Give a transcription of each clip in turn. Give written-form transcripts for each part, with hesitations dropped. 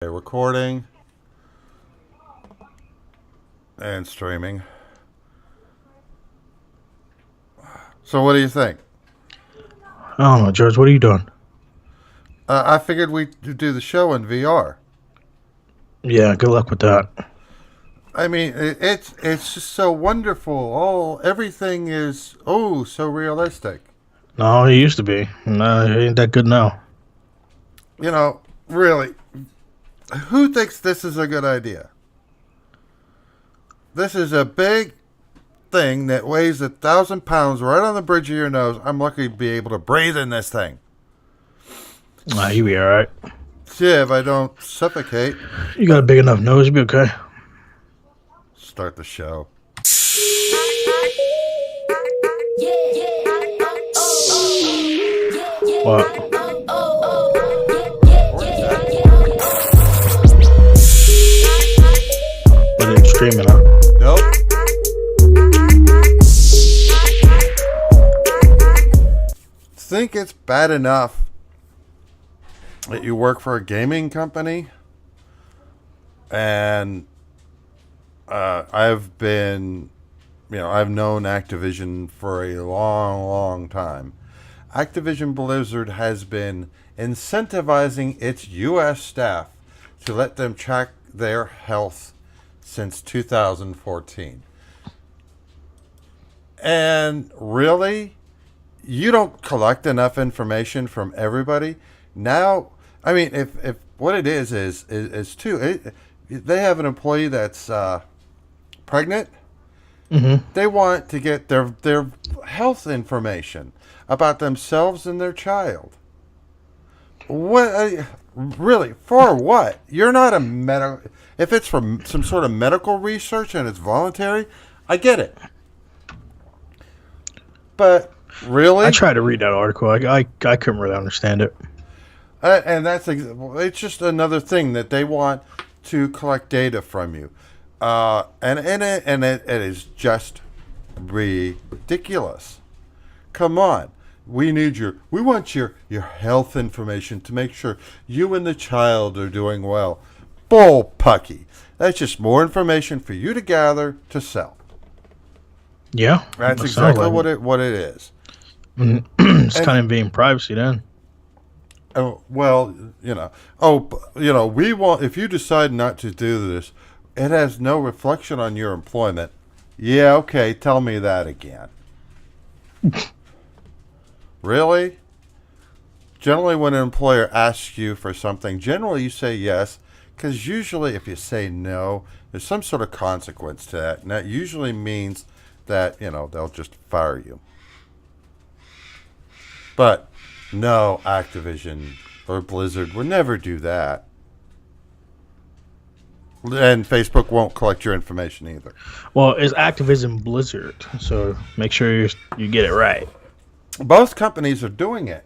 Okay, recording and streaming. So what do you think? I don't know, George. What are you doing? I figured we'd do the show in VR. Yeah, good luck with that. I mean, it's just so wonderful. Everything is so realistic. No, it used to be. No, it ain't that good now. Really, who thinks this is a good idea? This is a big thing that weighs 1,000 pounds right on the bridge of your nose. I'm lucky to be able to breathe in this thing. You be all right. Yeah, if I don't suffocate. You got a big enough nose, you be okay. Start the show. What? But it's streaming, huh? Nope. Think it's bad enough that you work for a gaming company, and I've been, I've known Activision for a long, long time. Activision Blizzard has been incentivizing its U.S. staff to let them track their health since 2014. And really, you don't collect enough information from everybody. Now, I mean, if what it is too, they have an employee that's pregnant. Mm-hmm. They want to get their health information about themselves and their child. What really for what? You're not a medical. If it's from some sort of medical research and it's voluntary, I get it. But really, I tried to read that article. I couldn't really understand it. And it's just another thing that they want to collect data from you, and it is just ridiculous. Come on, we want your health information to make sure you and the child are doing well. Bull pucky. That's just more information for you to gather to sell. Yeah, That's exactly what it is. It's kind of invading privacy then. Oh, well, we want, if you decide not to do this, it has no reflection on your employment. Yeah, okay, tell me that again. Really? Generally, when an employer asks you for something, generally you say yes, because usually if you say no, there's some sort of consequence to that, and that usually means that, they'll just fire you. But no, Activision or Blizzard would never do that. And Facebook won't collect your information either. Well, it's Activision Blizzard, so make sure you get it right. Both companies are doing it.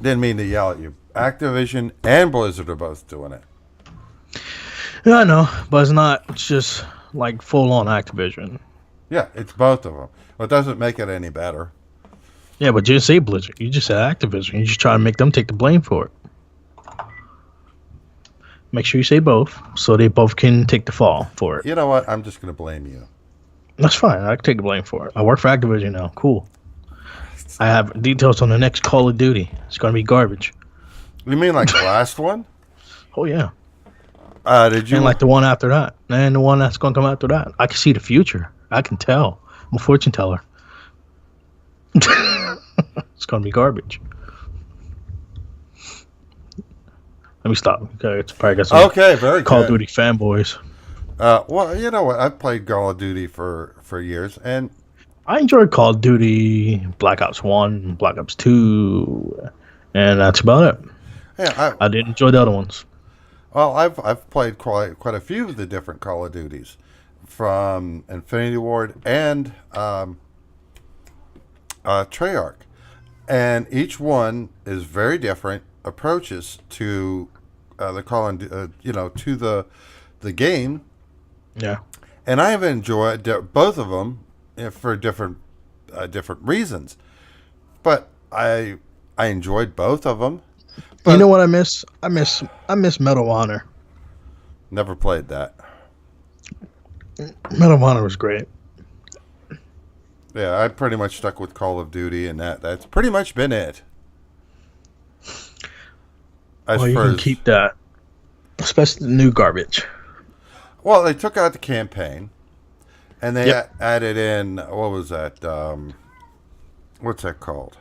Didn't mean to yell at you. Activision and Blizzard are both doing it. Yeah, I know, but it's not. It's just like full on Activision. Yeah, it's both of them. Well, it doesn't make it any better. Yeah, but you didn't say Blizzard. You just said Activision. You just try to make them take the blame for it. Make sure you say both, so they both can take the fall for it. You know what? I'm just going to blame you. That's fine. I can take the blame for it. I work for Activision now. Cool. I have details on the next Call of Duty. It's going to be garbage. You mean like the last one? Oh, yeah. Did you? And like the one after that. And the one that's going to come after that. I can see the future. I can tell. I'm a fortune teller. It's going to be garbage. Let me stop. Okay, it's probably got some very Call good. of Duty fanboys. Well, you know what? I've played Call of Duty for years, and I enjoyed Call of Duty, Black Ops 1, Black Ops 2, and that's about it. yeah, I didn't enjoy the other ones. well, I've played quite a few of the different Call of Duties, from Infinity Ward and Treyarch, and each one is very different approaches to the to the game. Yeah. And I have enjoyed both of them for different reasons. But I enjoyed both of them, You know but what I miss? I miss Medal of Honor. never played that. Medal of Honor was great. Yeah, I pretty much stuck with Call of Duty, and that's pretty much been it. As Oh, you far can as keep that, especially the new garbage. well, they took out the campaign, and they Yep. added in what was that? What's that called?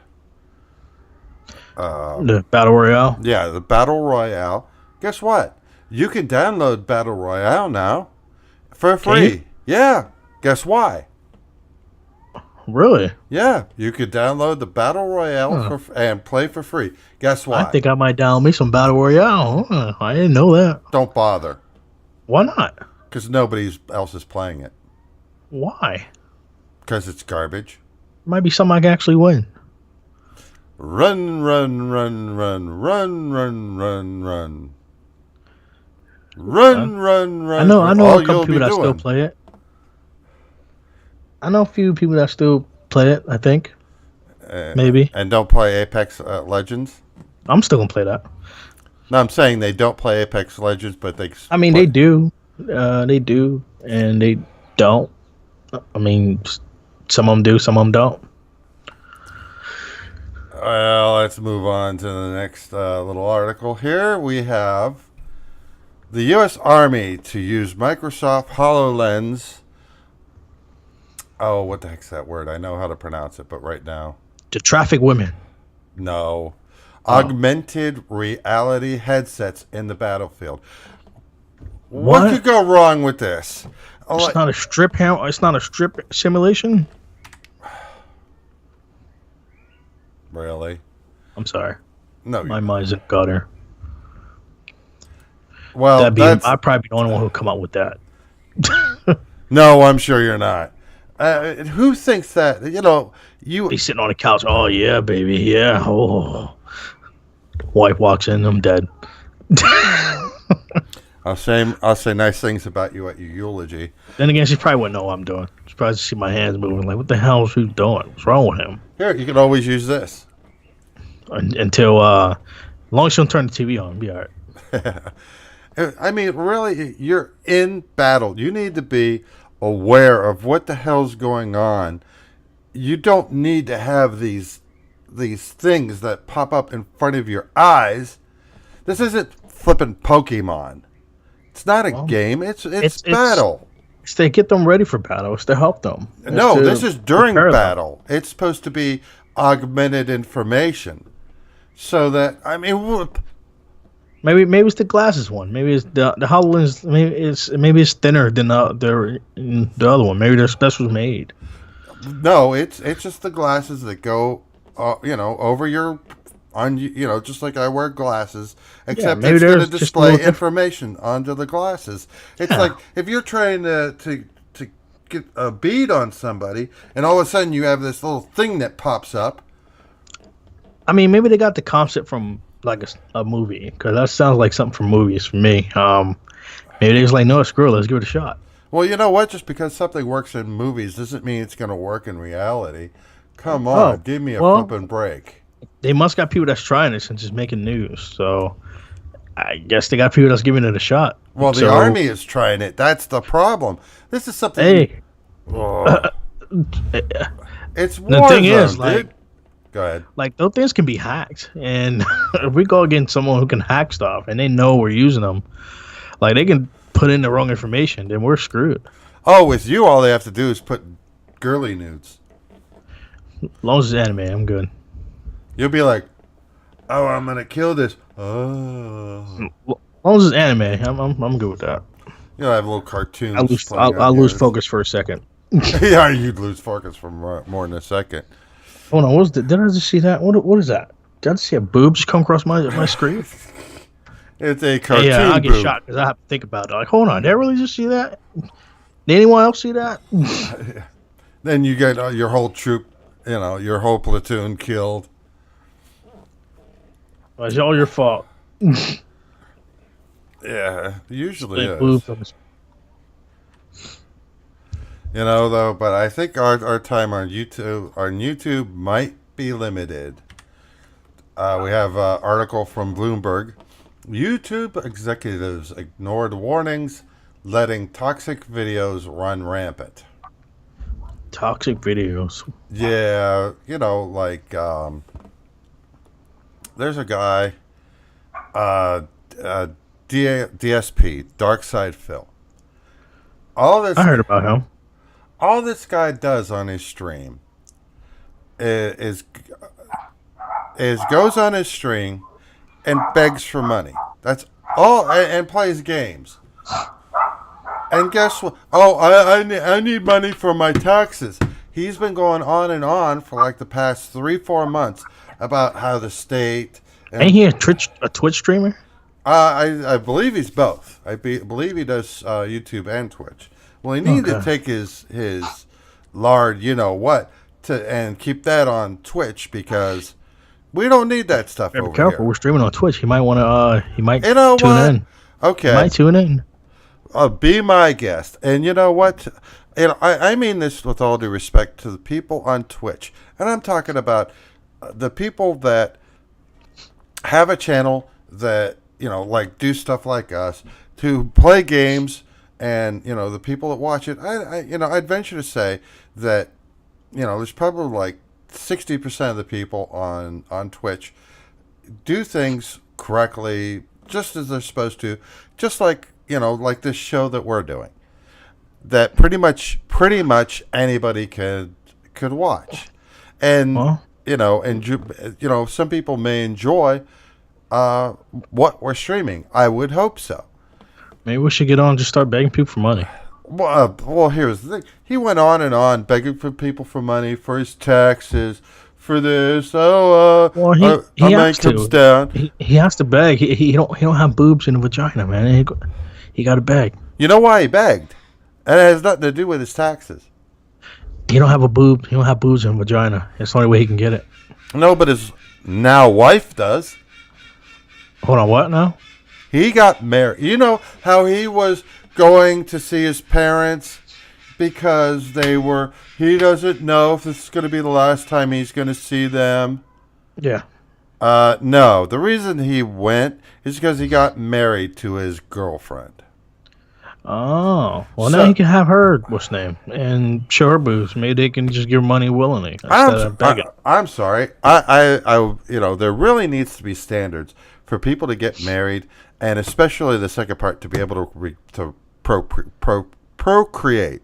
The Battle Royale. Yeah, the Battle Royale. Guess what? You can download Battle Royale now for Can you? free. Yeah. Guess why? Really? Yeah, you could download the Battle Royale Huh. and play for free. Guess I why? think I might download me some Battle Royale. Huh, I didn't know that. Don't bother, Why not? because nobody else is playing it. Why? Because it's garbage. Might be something I can actually win. Run, run, run, run, run, run, run, run. Run, run, run. I know All a couple you'll be people that still doing. play it. I know a few people that still play it. I think maybe And don't play Apex Legends. I'm still gonna play that. No, I'm saying they don't play Apex Legends, but they. I mean, they do, and they don't. I mean, some of them do, some of them don't. Well, let's move on to the next little article here. We have the U.S. Army to use Microsoft HoloLens. Oh, what the heck's that word? I know how to pronounce it, but right now, To traffic women. no. Augmented reality headsets in the battlefield. What What? could go wrong with this? Oh, It's not a strip It's not a strip simulation. really? I'm sorry, No. my mind's in gutter. Well, I'd probably be the only one who'll come up with that. no, I'm sure you're not. Who thinks that? You He's sitting on the couch. Oh yeah, baby, yeah. Oh, wife walks in, I'm dead. I'll say nice things about you at your eulogy. Then again, she probably wouldn't know what I'm doing. She's probably see my hands moving. Like, what the hell is he doing? What's wrong with him? Here, you can always use this. Until, as long as she don't turn the TV on, be all right. I mean, really, you're in battle. You need to be aware of what the hell's going on. You don't need to have these things that pop up in front of your eyes. This isn't flipping Pokemon. It's not a game. It's battle. It's to get them ready for battle. It's to help them. No, It's this to is during prepare them. battle. It's supposed to be augmented information. So that, I mean, Maybe it's the glasses one. Maybe it's the HoloLens. Maybe it's thinner than the other one. Maybe they're special made. no, it's just the glasses that go, over your, just like I wear glasses, except maybe it's going to there's just a display little different. information onto the glasses. It's Yeah. like if you're trying to get a bead on somebody, and all of a sudden you have this little thing that pops up. I mean, maybe they got the concept from like a movie, because that sounds like something from movies for me. Maybe they just like, no, screw it, let's give it a shot. Well, you know what? Just because something works in movies doesn't mean it's going to work in reality. Come on, give me a flipping break. They must got people that's trying this and just making news. So I guess they got people that's giving it a shot. Well, the So, Army is trying it. That's the problem. This is something. Hey, Oh. It's the war thing zone, is, dude. like, Go ahead. like those things can be hacked, and if we go against someone who can hack stuff and they know we're using them, like they can put in the wrong information, then we're screwed. Oh, with you, all they have to do is put girly nudes. As long as it's anime, I'm good. You'll be like, "Oh, I'm gonna kill this." Oh, As long as it's anime, I'm good with that. you'll have little cartoons. I'll lose focus for a second. Yeah, you'd lose focus for more than a second. Hold on, what was did I just see that? What is that? Did I just see a boob just come across my screen? It's a cartoon. Yeah, I'll get boob. shot because I have to think about it. Like, hold on, did I really just see that? Did anyone else see that? Then you get your whole troop, your whole platoon killed. Well, it's all your fault. Yeah, usually Like, is. boob from his- Though, but I think our time on YouTube might be limited. We have an article from Bloomberg. YouTube executives ignored warnings, letting toxic videos run rampant. Toxic videos. Yeah, there's a guy, uh, uh, DSP, Dark Side Phil. All I this, heard about him. all this guy does on his stream is goes on his stream and begs for money. That's all, and plays games. And guess what? Oh, I need money for my taxes. He's been going on and on for like the past 3-4 months about how the state. Ain't he a Twitch streamer? I believe he's both. Believe he does YouTube and Twitch. Well, he needed to take his lard, you know what, and keep that on Twitch because we don't need that stuff Be over careful. here. We're streaming on Twitch. He might want to. He might You know tune what? in. Okay. He might tune in. Be my guest. And you know what? I mean this with all due respect to the people on Twitch. And I'm talking about the people that have a channel that, like do stuff like us, to play games, and, the people that watch it. I'd venture to say that, there's probably like 60% of the people on Twitch do things correctly, just as they're supposed to, just like, like this show that we're doing, that pretty much anybody could watch, and Well, some people may enjoy what we're streaming. I would hope so. maybe we should get on and just start begging people for money. Well, here's the thing. He went on and on begging for people for money for his taxes, for this. Well, he my has income's to. down. He has to beg. He don't have boobs in a vagina, man. He got to beg. You know why he begged? And it has nothing to do with his taxes. He don't have a boob. He don't have boobs in a vagina. That's the only way he can get it. No, but his now wife does. Hold on, what now? He got married. You know how he was going to see his parents because he doesn't know if this is going to be the last time he's going to see them. Yeah. No, the reason he went is because he got married to his girlfriend. Oh, well, So- now he can have her, what's name, and show her boobs. Maybe they can just give her money willingly instead of begging. I'm sorry. There really needs to be standards for people to get married, and especially the second part to be able to procreate.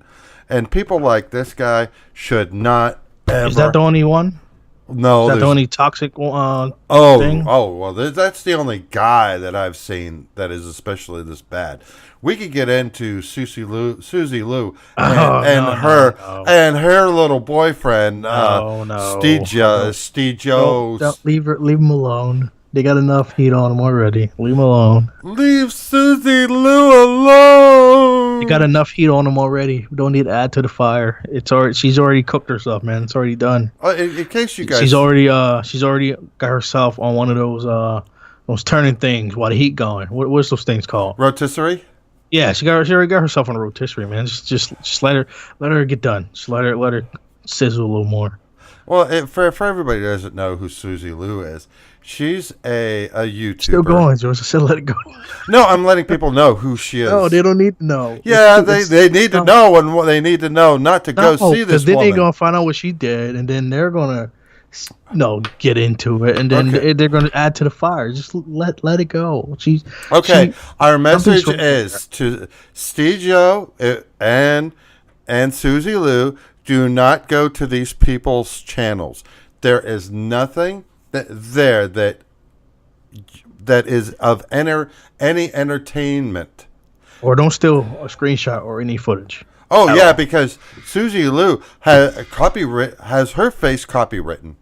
And people like this guy should not ever. Is that the only one? No, Is that the there's- only toxic thing? well, that's the only guy that I've seen that is especially this bad. We could get into Susie Lou, and her little boyfriend, Steve Don't leave him alone. They got enough heat on him already. Leave him alone. Leave Susie Lou alone. They got enough heat on him already. We don't need to add to the fire. She's already cooked herself, man. It's already done. In case you guys, She's already got herself on one of those turning things while the heat going. What's those things called? rotisserie. Yeah, she already got herself on a rotisserie, man. Just let her get done. Just let her sizzle a little more. Well, for everybody that doesn't know who Susie Lou is, she's a YouTuber. Still going, George. I said let it go. No, I'm letting people know who she is. No, they don't need to know. Yeah, they need to know, and what they need to know not to go see this then woman. they're gonna find out what she did, and then they're gonna, get into it, and then Okay. they're gonna add to the fire. Just let it go. Okay, our message something's- is to Steve Joe and Susie Lou: do not go to these people's channels. There is nothing that is of any entertainment. Or don't steal a screenshot or any footage. Oh yeah, because Susie Lou has her face copywritten.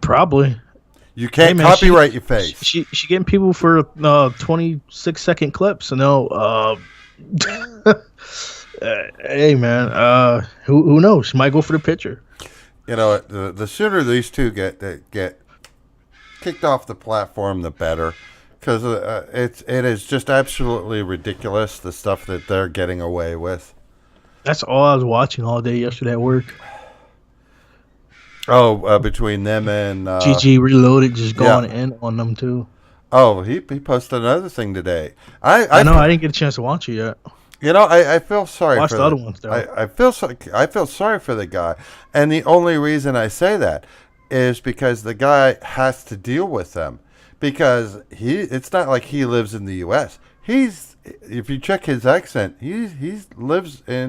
Probably. You can't man, copyright your face. She getting people for 26-second clips, hey man, who knows? She might go for the picture. The sooner these two get kicked off the platform, the better, because it is just absolutely ridiculous the stuff that they're getting away with. That's all I was watching all day yesterday at work. Oh, between them and GG Reloaded just yeah. going in on them too. Oh, he posted another thing today. I know I didn't get a chance to watch it yet. I feel sorry Watch for the other ones though. I feel sorry for the guy, and the only reason I say that is because the guy has to deal with them, because it's not like he lives in the U.S. If you check his accent, he lives He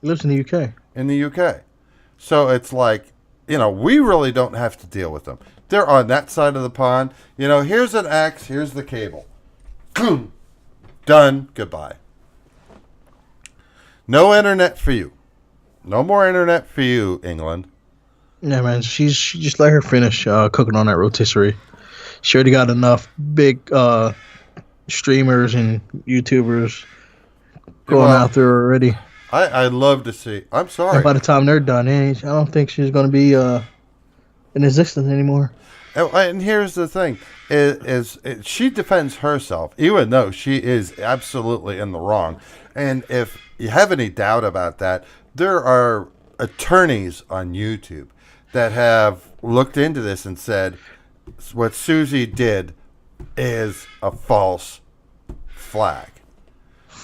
lives in the UK. in the UK, so it's like, we really don't have to deal with them. They're on that side of the pond. Here's an axe, here's the cable, boom, done, goodbye. No internet for you. No more internet for you, England. Yeah, man. She just let her finish cooking on that rotisserie. She already got enough big streamers and YouTubers going out there already. I'd love to see. I'm sorry. And by the time they're done, I don't think she's going to be in existence anymore. And here's the thing: is she defends herself, even though she is absolutely in the wrong. And if you have any doubt about that, there are attorneys on YouTube that have looked into this and said what Susie did is a false flag.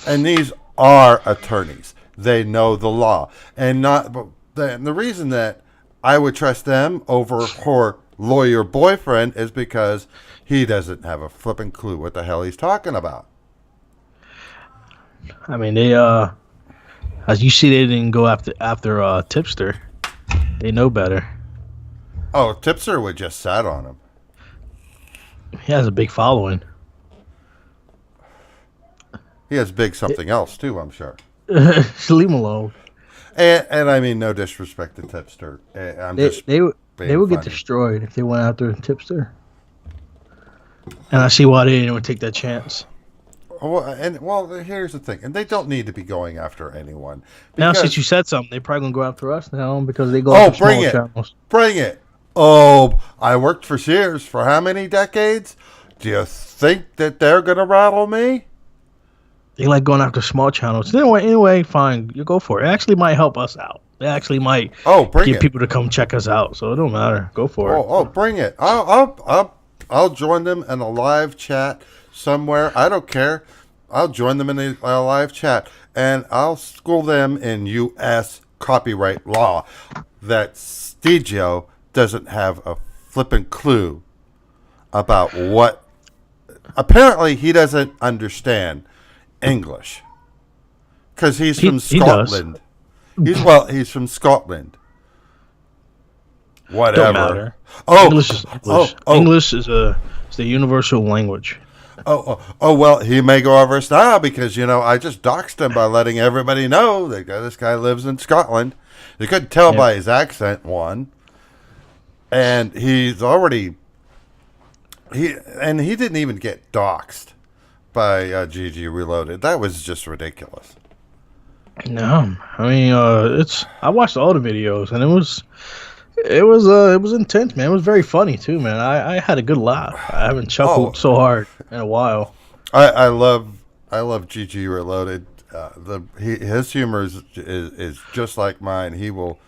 And these are attorneys. They know the law. And the reason that I would trust them over her lawyer boyfriend is because he doesn't have a flipping clue what the hell he's talking about. I mean, they as you see, they didn't go after Tipster. They know better. Oh, Tipster would just sat on him. He has a big following. He has big something else too, I'm sure. Leave him alone. And I mean, no disrespect to Tipster. They would get destroyed if they went after Tipster. And I see why they didn't take that chance. Well, here's the thing, and they don't need to be going after anyone. Now, since you said something, they're probably gonna go after us now because they go after small channels. Bring it! Oh, I worked for Sears for how many decades? Do you think that they're gonna rattle me? They like going after small channels. Anyway, fine, you go for it. It actually might help us out. It actually might get people to come check us out. So it don't matter. Go for it. Oh, bring it! I'll join them in a live chat somewhere. I don't care. I'll join them in a live chat, and I'll school them in U.S. copyright law that Stigio doesn't have a flipping clue about what. Apparently, he doesn't understand English because he's from Scotland. He's from Scotland. Whatever. Don't matter. Oh, English is English. English is the universal language. Well, he may go over us now because, I just doxed him by letting everybody know that this guy lives in Scotland. You couldn't tell by his accent, one. And he's already... He didn't even get doxed by GG Reloaded. That was just ridiculous. No, I mean, I watched all the videos, and it was intense, man. It was very funny too, man. I had a good laugh. I haven't chuckled so hard in a while. I love GG Reloaded. His humor is just like mine. He will.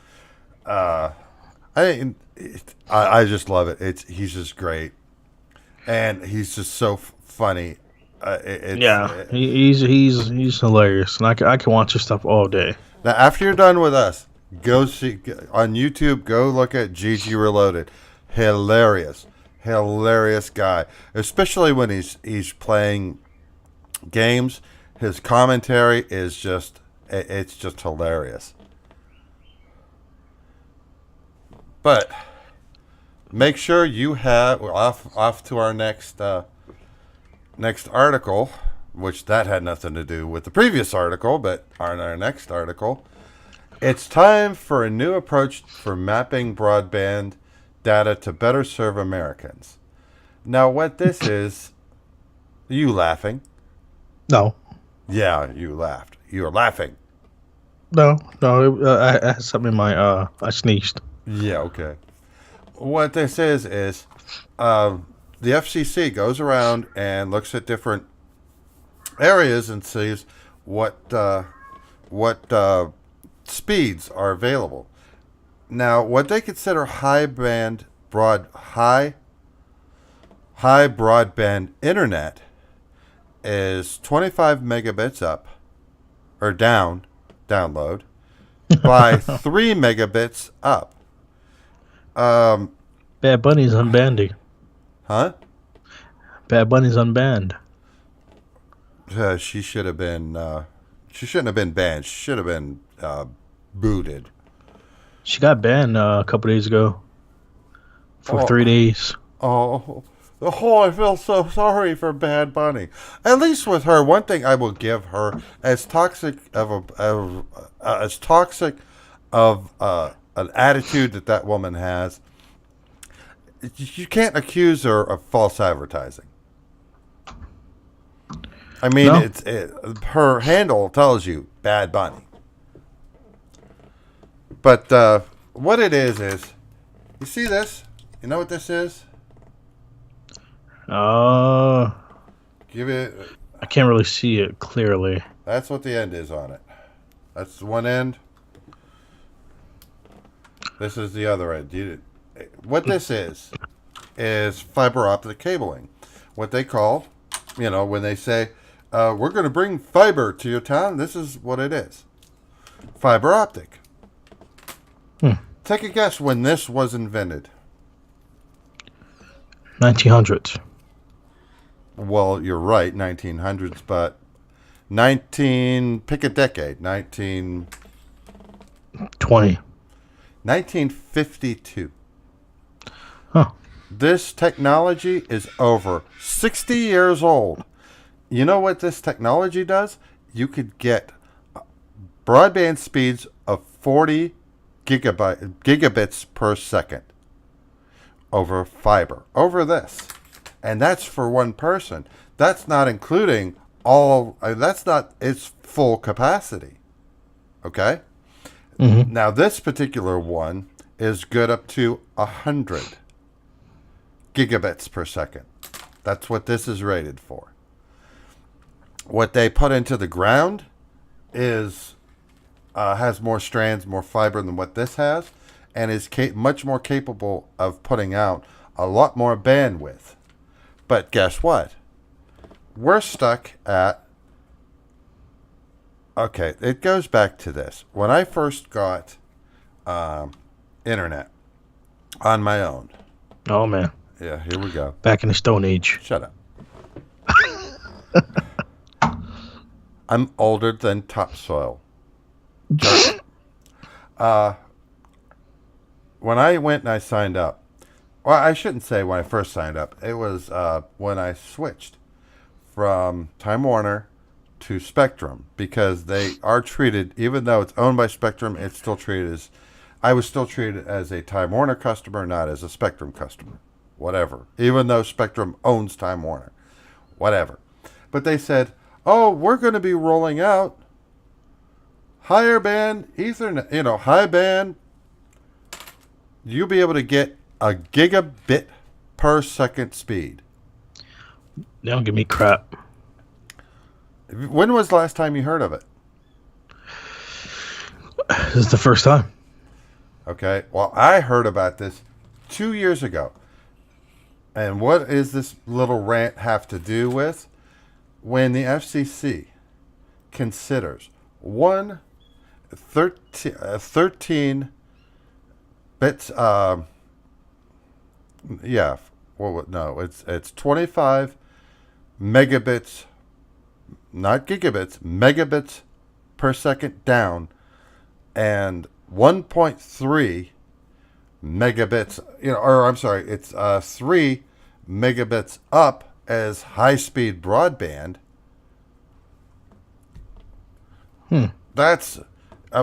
I just love it. He's just great, and he's just so funny. He's hilarious, and I can watch his stuff all day. Now, after you're done with us, go see on YouTube. Go look at GG Reloaded. Hilarious guy. Especially when he's playing games. His commentary is just hilarious. But make sure you have off to our next article, which that had nothing to do with the previous article, but our next article. It's time for a new approach for mapping broadband data to better serve Americans. Now, what this is, you laughing? No. Yeah, you laughed. You were laughing. No. I had something in my, I sneezed. Yeah, okay. What this is the FCC goes around and looks at different areas and sees what speeds are available. Now, what they consider high broadband internet is 25 megabits up or download by 3 megabits up. Bad Bunny's unbanding. Huh? Bad Bunny's unbanned. She should have been. She shouldn't have been banned. She should have been booted. She got banned a couple days ago for 3 days. Oh, I feel so sorry for Bad Bunny. At least with her, one thing I will give her, as toxic of an attitude that woman has, you can't accuse her of false advertising. I mean, No. Her handle tells you Bad Bunny. But what it is, you see this? You know what this is? Give it. I can't really see it clearly. That's what the end is on it. That's one end. This is the other end. What this is fiber optic cabling. What they call, when they say, we're going to bring fiber to your town, this is what it is. Fiber optic. Take a guess when this was invented. 1900s. Well, you're right, 1900s, but pick a decade, 1952. Huh. This technology is over 60 years old. You know what this technology does? You could get broadband speeds of 40 gigabits per second over fiber, over this. And that's for one person. That's not including that's not its full capacity. Okay? Mm-hmm. Now, this particular one is good up to 100 gigabits per second. That's what this is rated for. What they put into the ground is has more strands, more fiber than what this has, and is much more capable of putting out a lot more bandwidth. But guess what? We're stuck at... Okay, it goes back to this. When I first got internet on my own. Oh, man. Yeah, here we go. Back in the Stone Age. Shut up. I'm older than topsoil. When I went and I signed up, well, I shouldn't say when I first signed up. It was when I switched from Time Warner to Spectrum, because they are treated, even though it's owned by Spectrum, it's still treated as, I was still treated as a Time Warner customer, not as a Spectrum customer. Whatever. Even though Spectrum owns Time Warner. Whatever. But they said, oh, we're going to be rolling out higher band Ethernet, high band. You'll be able to get a gigabit per second speed. They don't give me crap. When was the last time you heard of it? This is the first time. Okay. Well, I heard about this 2 years ago. And what is this little rant have to do with? When the FCC considers 13 bits, it's 25 megabits, not gigabits, megabits per second down, and 1.3 megabits, it's 3 megabits up as high-speed broadband. That's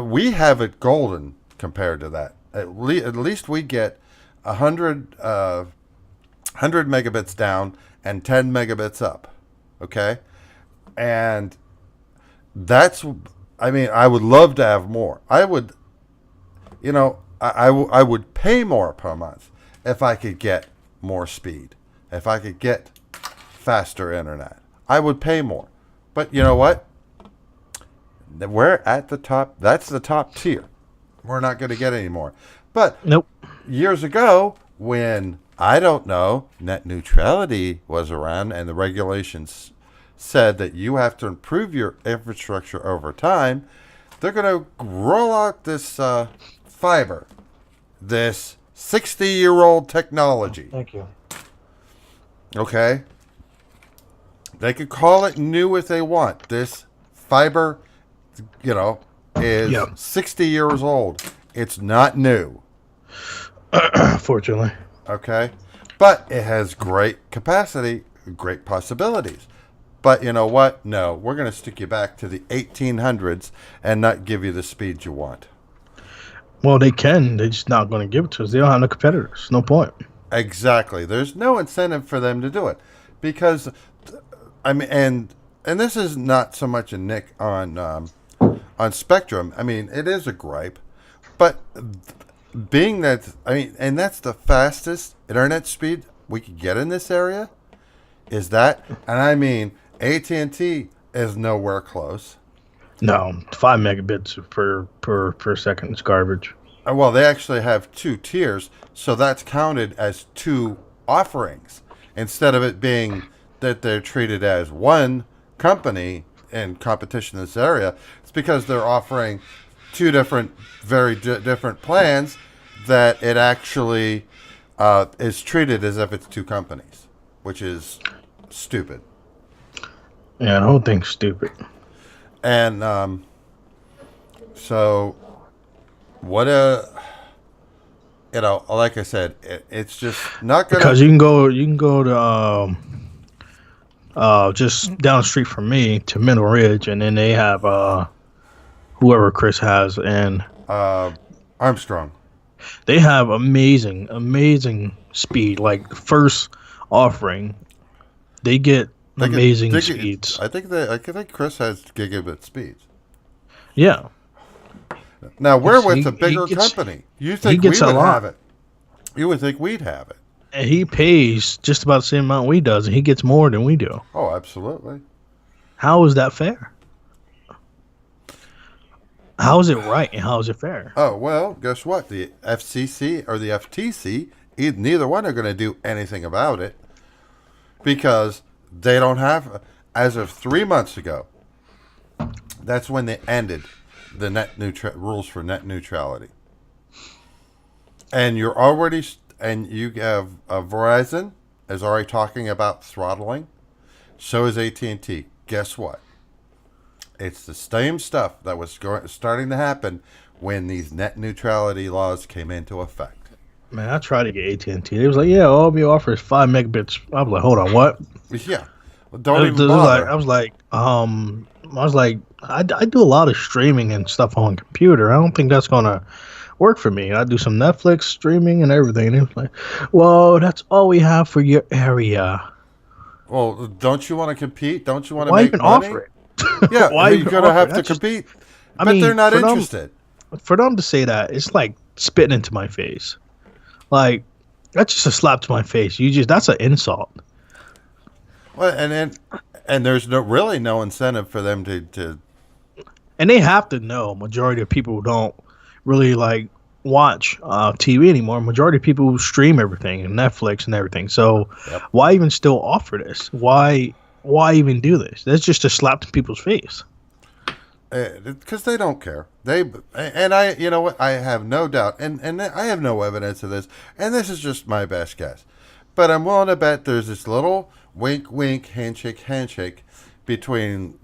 we have it golden compared to that. At least we get 100 megabits down and 10 megabits up. Okay, and that's. I would love to have more. I would, I would pay more per month if I could get more speed. If I could get faster internet, I would pay more. But you know what? We're at the top. That's the top tier. We're not going to get any more. But Nope. years ago, when I don't know, net neutrality was around, and the regulations said that you have to improve your infrastructure over time, they're going to roll out this fiber, this 60-year-old technology. Thank you. Okay? They could call it new if they want. This fiber, is 60 years old. It's not new. Fortunately. Okay? But it has great capacity, great possibilities. But you know what? No, we're going to stick you back to the 1800s and not give you the speed you want. Well, they can. They're just not going to give it to us. They don't have no competitors. No point. Exactly. There's no incentive for them to do it. Because, I mean, and this is not so much a nick on Spectrum. I mean, it is a gripe. But being that, and that's the fastest internet speed we could get in this area, is that, and I mean, AT&T is nowhere close. No, 5 megabits per second is garbage. Well, they actually have 2 tiers, so that's counted as 2 offerings instead of it being that they're treated as one company in competition in this area. It's because they're offering 2 different, very different plans that it actually is treated as if it's 2 companies, which is stupid. Yeah, the whole thing's stupid. And so what like I said, it's just not gonna, because you can go to just down the street from me to Middle Ridge, and then they have whoever Chris has, and Armstrong. They have amazing speed. Like first offering, they get amazing speeds. I think Chris has gigabit speeds. Yeah. Now we're with a bigger company. You think we would have it? You would think we'd have it. And he pays just about the same amount we does, and he gets more than we do. Oh, absolutely. How is that fair? How is it right and how is it fair? Oh, well, guess what? The FCC or the FTC, neither one are going to do anything about it because they don't have, as of 3 months ago, that's when they ended the rules for net neutrality. And you have Verizon is already talking about throttling. So is AT&T. Guess what? It's the same stuff that was starting to happen when these net neutrality laws came into effect. Man, I tried to get AT&T. They was like, "Yeah, all we offer is 5 megabits." I was like, "Hold on, what?" Yeah, well, don't even bother. I was like, I do a lot of streaming and stuff on computer. I don't think that's gonna work for me. I do some Netflix streaming and everything. And it was like, "Well, that's all we have for your area." Well, don't you want to compete? Don't you want to Why make even money? offer it? Yeah, why are you gonna have to compete? But they're not interested. For them to say that, it's like spitting into my face. Like that's just a slap to my face. That's an insult. Well, and there's really no incentive for them to. And they have to know. Majority of people don't really like watch TV anymore. Majority of people stream everything and Netflix and everything. So why even still offer this? Why even do this? That's just a slap to people's face. Because they don't care. You know what? I have no doubt, and I have no evidence of this, and this is just my best guess. But I'm willing to bet there's this little wink, wink, handshake between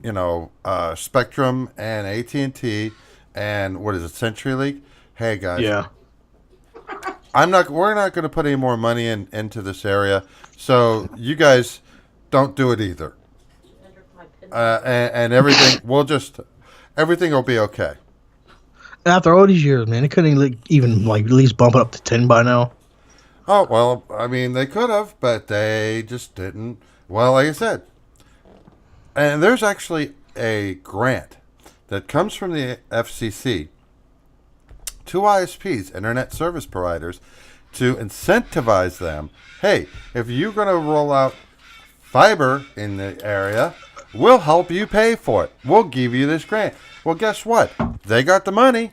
Spectrum and AT&T and what is it, CenturyLink? Hey guys, yeah, we're not going to put any more money into this area, so you guys don't do it either. And everything everything will be okay. After all these years, man, they couldn't even at least bump it up to 10 by now. Oh, well, I mean, they could have, but they just didn't. Well, like I said, and there's actually a grant that comes from the FCC to ISPs, Internet Service Providers, to incentivize them. Hey, if you're going to roll out fiber in the area, we'll help you pay for it. We'll give you this grant. Well, guess what? They got the money.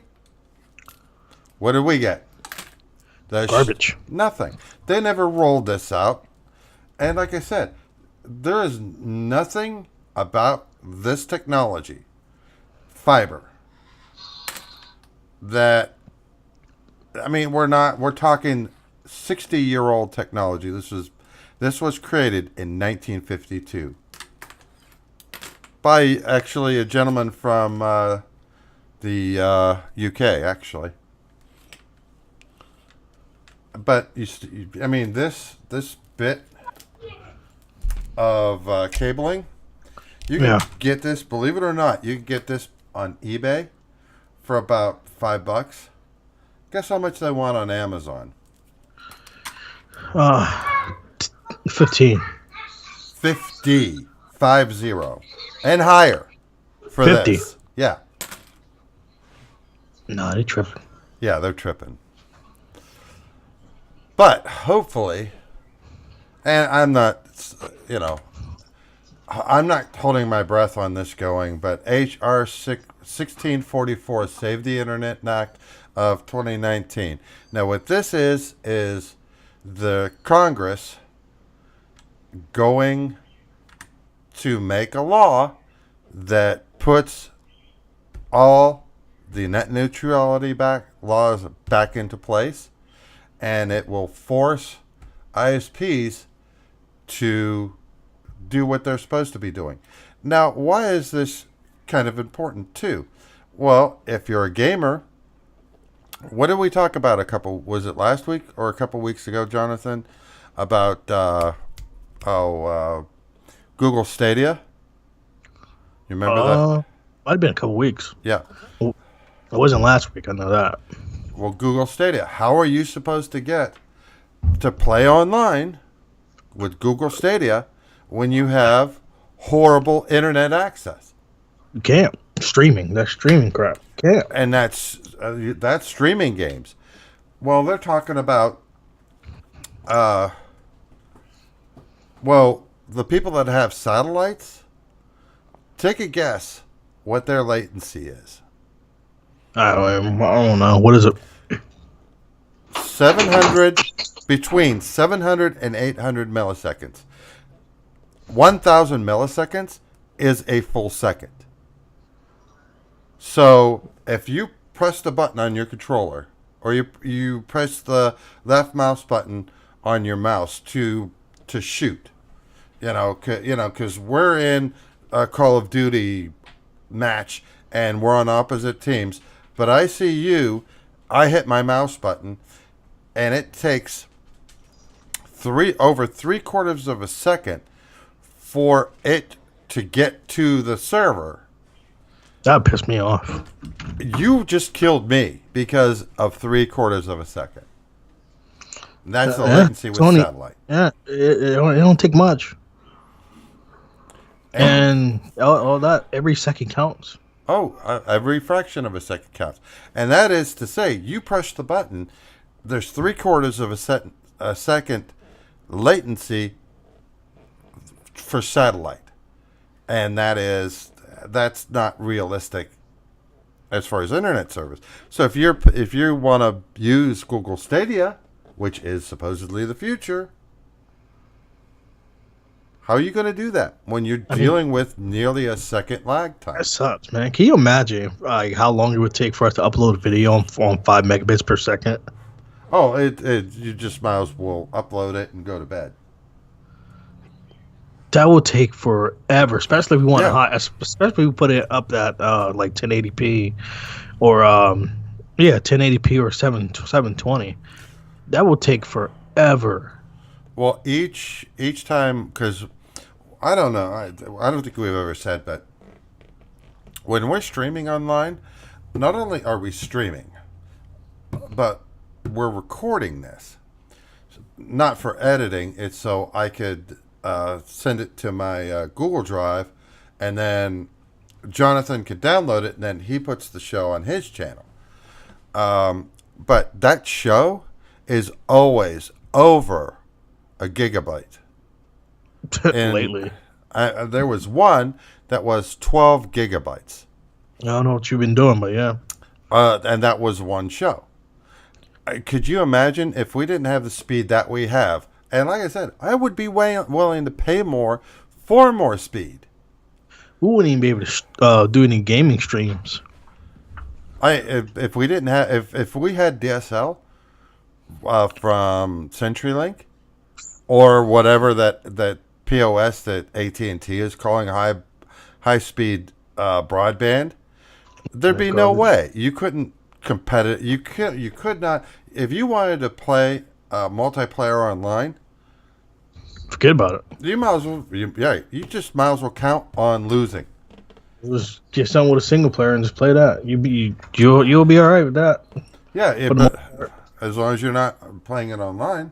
What did we get? Garbage. Nothing. They never rolled this out. And like I said, there is nothing about this technology, fiber, that, I mean, we're talking 60-year-old technology. This was created in 1952 by actually a gentleman from the UK, actually. But I mean, this bit of cabling, you can get this. Believe it or not, you can get this on eBay for about $5. Guess how much they want on Amazon? 15. 50 and higher for 50. This. Yeah. No, they tripping. Yeah, they're tripping. But hopefully, and I'm not holding my breath on this going, but HR 1644 Save the Internet Act of 2019. Now, what this is the Congress going to make a law that puts all the net neutrality laws back into place, and it will force ISPs to do what they're supposed to be doing. Now, why is this kind of important too? Well, if you're a gamer, what did we talk about was it last week or a couple weeks ago, Jonathan, about Google Stadia? You remember that? Might have been a couple weeks. Yeah. It wasn't last week, I know that. Well, Google Stadia. How are you supposed to get to play online with Google Stadia when you have horrible internet access? You can't. Streaming. That's streaming crap. Can't. And that's streaming games. Well, they're talking about the people that have satellites, take a guess what their latency is. I don't know. What is it? 700, between 700 and 800 milliseconds. 1,000 milliseconds is a full second. So if you press the button on your controller, or you press the left mouse button on your mouse to shoot, because we're in a Call of Duty match and we're on opposite teams, but I see you, I hit my mouse button, and it takes over 3/4 of a second for it to get to the server. That pissed me off. You just killed me because of 3/4 of a second. And that's the latency with satellite. Yeah, it don't take much. And all that, every second counts. Every fraction of a second counts. And that is to say, you push the button, there's 3/4 of a second latency for satellite. And that's not realistic as far as internet service. So if you want to use Google Stadia, which is supposedly the future, how are you going to do that when you're dealing with nearly a second lag time? That sucks, man. Can you imagine how long it would take for us to upload a video on 5 megabits per second? Oh, you just might as well upload it and go to bed. That will take forever, especially if we want especially if we put it up that like 1080p or 1080p or 720. That will take forever. Well, each time, because I don't know, I don't think we've ever said, but when we're streaming online, not only are we streaming, but we're recording this. Not for editing, it's so I could send it to my Google Drive, and then Jonathan could download it, and then he puts the show on his channel. But that show is always over a gigabyte. Lately. There was one that was 12 gigabytes. I don't know what you've been doing, but yeah. And that was one show. Could you imagine if we didn't have the speed that we have? And like I said, I would be willing to pay more for more speed. We wouldn't even be able to do any gaming streams. If we didn't have if we had DSL from CenturyLink or whatever that POS that AT&T is calling high speed broadband, there'd be no way you couldn't competitive. You could not if you wanted to play multiplayer online. Forget about it. You might as well. You just might as well count on losing. Just get something with a single player and just play that. You'll be all right with that. Yeah, but as long as you're not playing it online,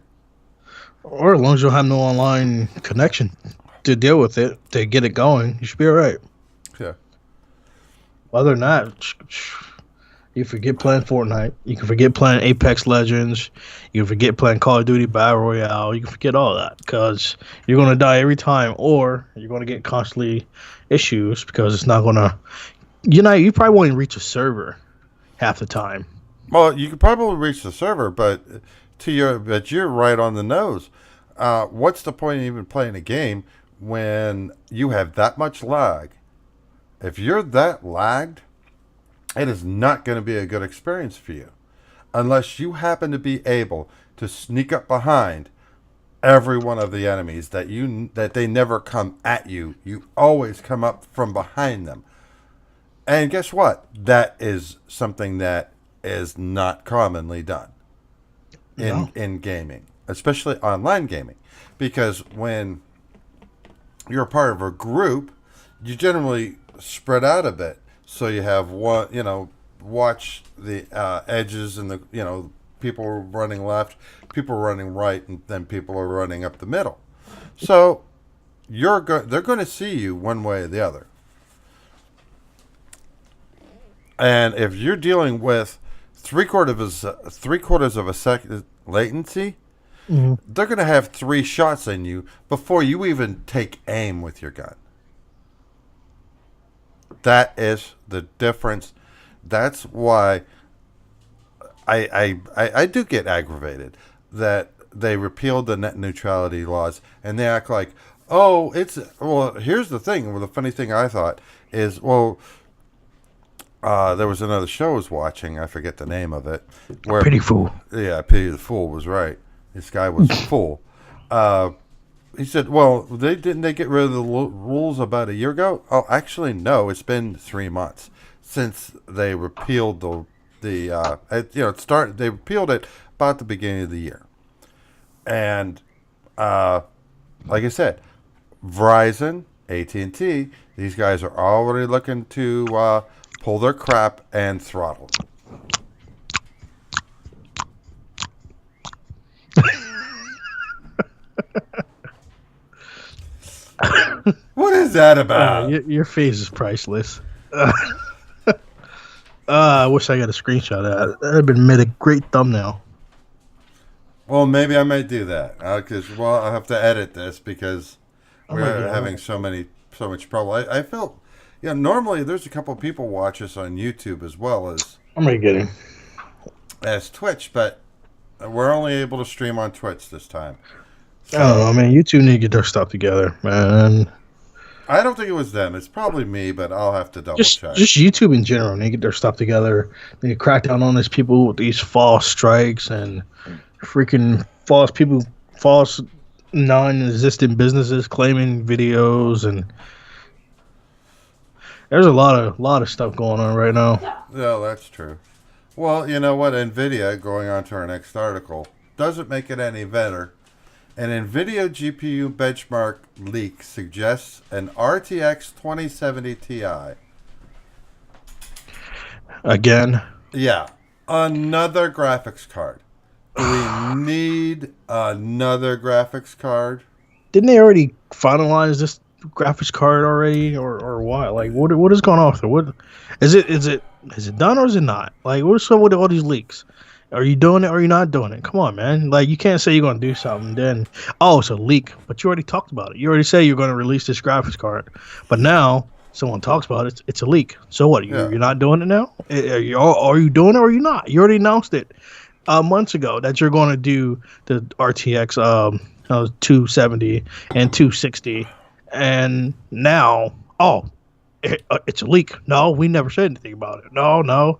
or as long as you'll have no online connection to deal with it to get it going, you should be all right. Yeah. Other than that, you forget playing Fortnite. You can forget playing Apex Legends. You can forget playing Call of Duty Battle Royale. You can forget all that because you're going to die every time, or you're going to get constantly issues because it's not going to. You probably won't even reach a server half the time. Well, you could probably reach the server, but you're right on the nose. What's the point of even playing a game when you have that much lag? If you're that lagged, it is not going to be a good experience for you unless you happen to be able to sneak up behind every one of the enemies that they never come at you. You always come up from behind them. And guess what? That is something that is not commonly done in gaming, especially online gaming, because when you're a part of a group, you generally spread out a bit. So you have one, watch the edges and people are running left, people are running right, and then people are running up the middle. So they're going to see you one way or the other. And if you're dealing with three quarters of a second latency, Mm-hmm. they're going to have 3 shots in you before you even take aim with your gun. That is the difference. That's why I do get aggravated that they repealed the net neutrality laws and they act like, here's the thing. Well, the funny thing I thought is, there was another show I was watching. I forget the name of it. Where Pity Fool. Yeah, Pity the Fool was right. This guy was a fool. He said, didn't they get rid of the rules about a year ago? Oh, actually, no. It's been 3 months since they repealed they repealed it about the beginning of the year. And like I said, Verizon, AT&T, these guys are already looking to pull their crap and throttle. What is that about? Your face is priceless. I wish I got a screenshot of that. That would have been made a great thumbnail. Well, maybe I might do that because I have to edit this because we're having so much trouble. I felt, normally there's a couple people watch us on YouTube as well as I'm gonna get him as Twitch, but we're only able to stream on Twitch this time. So, I don't know, man. YouTube need to get their stuff together, man. I don't think it was them. It's probably me, but I'll have to double check. Just YouTube in general. They get their stuff together. They need to crack down on these people with these false strikes and freaking false non-existent businesses claiming videos, and there's a lot of stuff going on right now. Yeah, that's true. Well, you know what? Nvidia, going on to our next article, doesn't make it any better. An Nvidia GPU benchmark leak suggests an RTX2070 Ti. Again? Yeah. Another graphics card. Do we need another graphics card? Didn't they already finalize this graphics card already, or what? Like, what is going on with it? What is it done or is it not? Like, what's up with all these leaks? Are you doing it or are you not doing it? Come on, man. Like, you can't say you're going to do something, then, it's a leak. But you already talked about it. You already say you're going to release this graphics card. But now, someone talks about it, it's a leak. So what? You're not doing it now? Are you doing it or are you not? You already announced it months ago that you're going to do the RTX 270 and 260, and now, oh, it's a leak. No, we never said anything about it. No, no,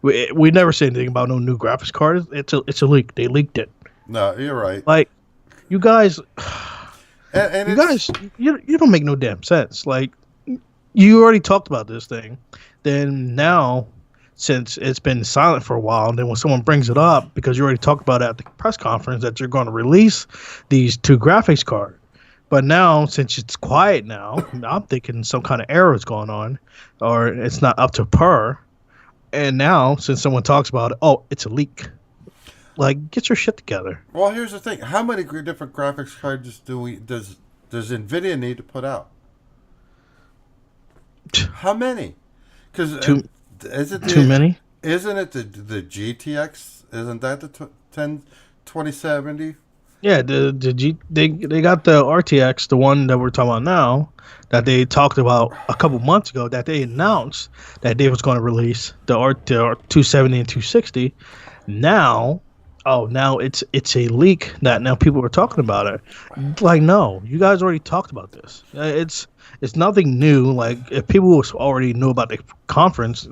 we never said anything about no new graphics card. It's a leak. They leaked it. No, you're right. Like, you guys, And you it's guys, you don't make no damn sense. Like, you already talked about this thing. Then now, since it's been silent for a while, and then when someone brings it up, because you already talked about it at the press conference that you're going to release these two graphics cards. But now, since it's quiet now, I'm thinking some kind of error is going on, or it's not up to par. And now, since someone talks about it, oh, it's a leak. Like, get your shit together. well, here's the thing: how many different graphics cards does Nvidia need to put out? How many? Because Too is it too many? Isn't it the GTX? Isn't that the 2070? Yeah, they got the RTX, the one that we're talking about now, that they talked about a couple months ago, that they announced that they was going to release the 270 and 260. Now, now it's a leak that now people are talking about it. Like, no, you guys already talked about this. It's nothing new. Like, if people already knew about the conference,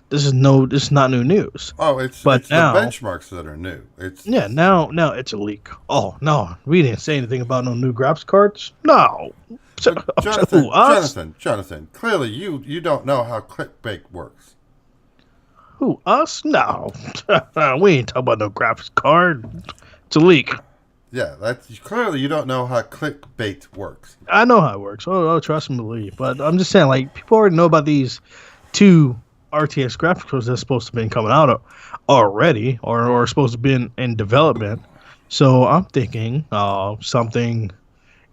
this is not new news. Oh, But it's now, the benchmarks that are new. It's yeah, now it's a leak. Oh no, we didn't say anything about no new graphics cards. No, Jonathan, Who, us? Jonathan. Clearly, you don't know how clickbait works. Who, us? No, we ain't talking about no graphics card. It's a leak. Yeah, that's clearly you don't know how clickbait works. I know how it works. Oh, trust and believe. But I'm just saying, like, people already know about these two RTX graphics cards that's supposed to be coming out already, or supposed to be in development. So I'm thinking something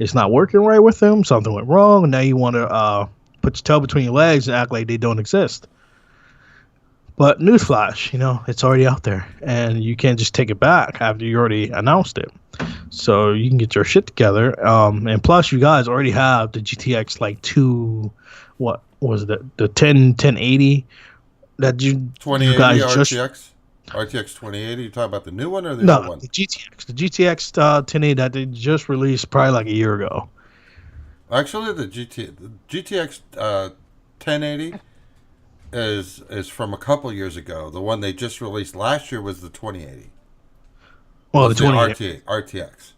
is not working right with them. Something went wrong, and now you want to put your tail between your legs and act like they don't exist. But newsflash, it's already out there, and you can't just take it back after you already announced it. So you can get your shit together. And plus, you guys already have the GTX like what was it, the 1080 that you 2080 guys RTX 2080. You talking about the new one or the no old one? the GTX 1080 that they just released probably like a year ago. Actually, the GTX 1080 is from a couple years ago. The one they just released last year was the 2080. Well, the It's 2080. RTX.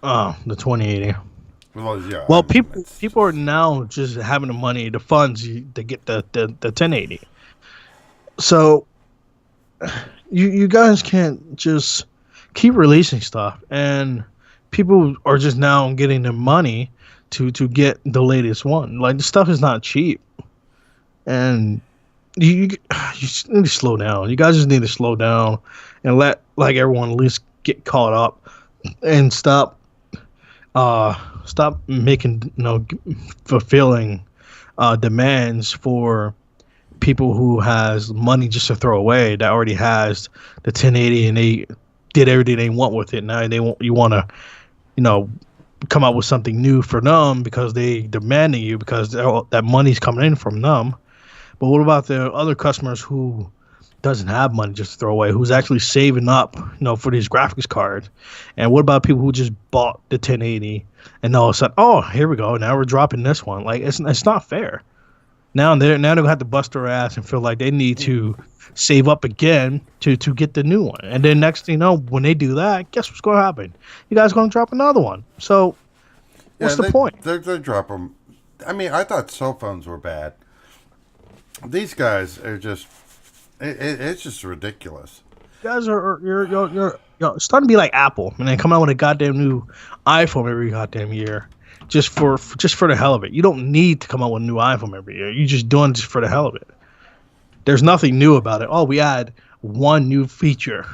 Oh, the 2080. Well, yeah. Well, I mean, people are now just having the money, the funds to get the 1080. So you guys can't just keep releasing stuff, and people are just now getting the money to get the latest one. Like, the stuff is not cheap, and you just need to slow down. You guys just need to slow down and let like everyone at least get caught up and stop making fulfilling demands for people who has money just to throw away, that already has the 1080 and they did everything they want with it. Now you want to come up with something new for them because they demanding you, because that money's coming in from them. But what about the other customers who doesn't have money just to throw away, who's actually saving up, for these graphics cards? And what about people who just bought the 1080 and all of a sudden, oh, here we go, now we're dropping this one? Like, it's not fair. Now they're gonna have to bust their ass and feel like they need to save up again to get the new one. And then next thing you know, when they do that, guess what's gonna happen? You guys gonna drop another one. So what's the point? They drop them. I mean, I thought cell phones were bad. These guys are just. It's just ridiculous. You guys you're starting to be like Apple, and they come out with a goddamn new iPhone every goddamn year, just for the hell of it. You don't need to come out with a new iPhone every year. You're just doing it just for the hell of it. There's nothing new about it. Oh, we add one new feature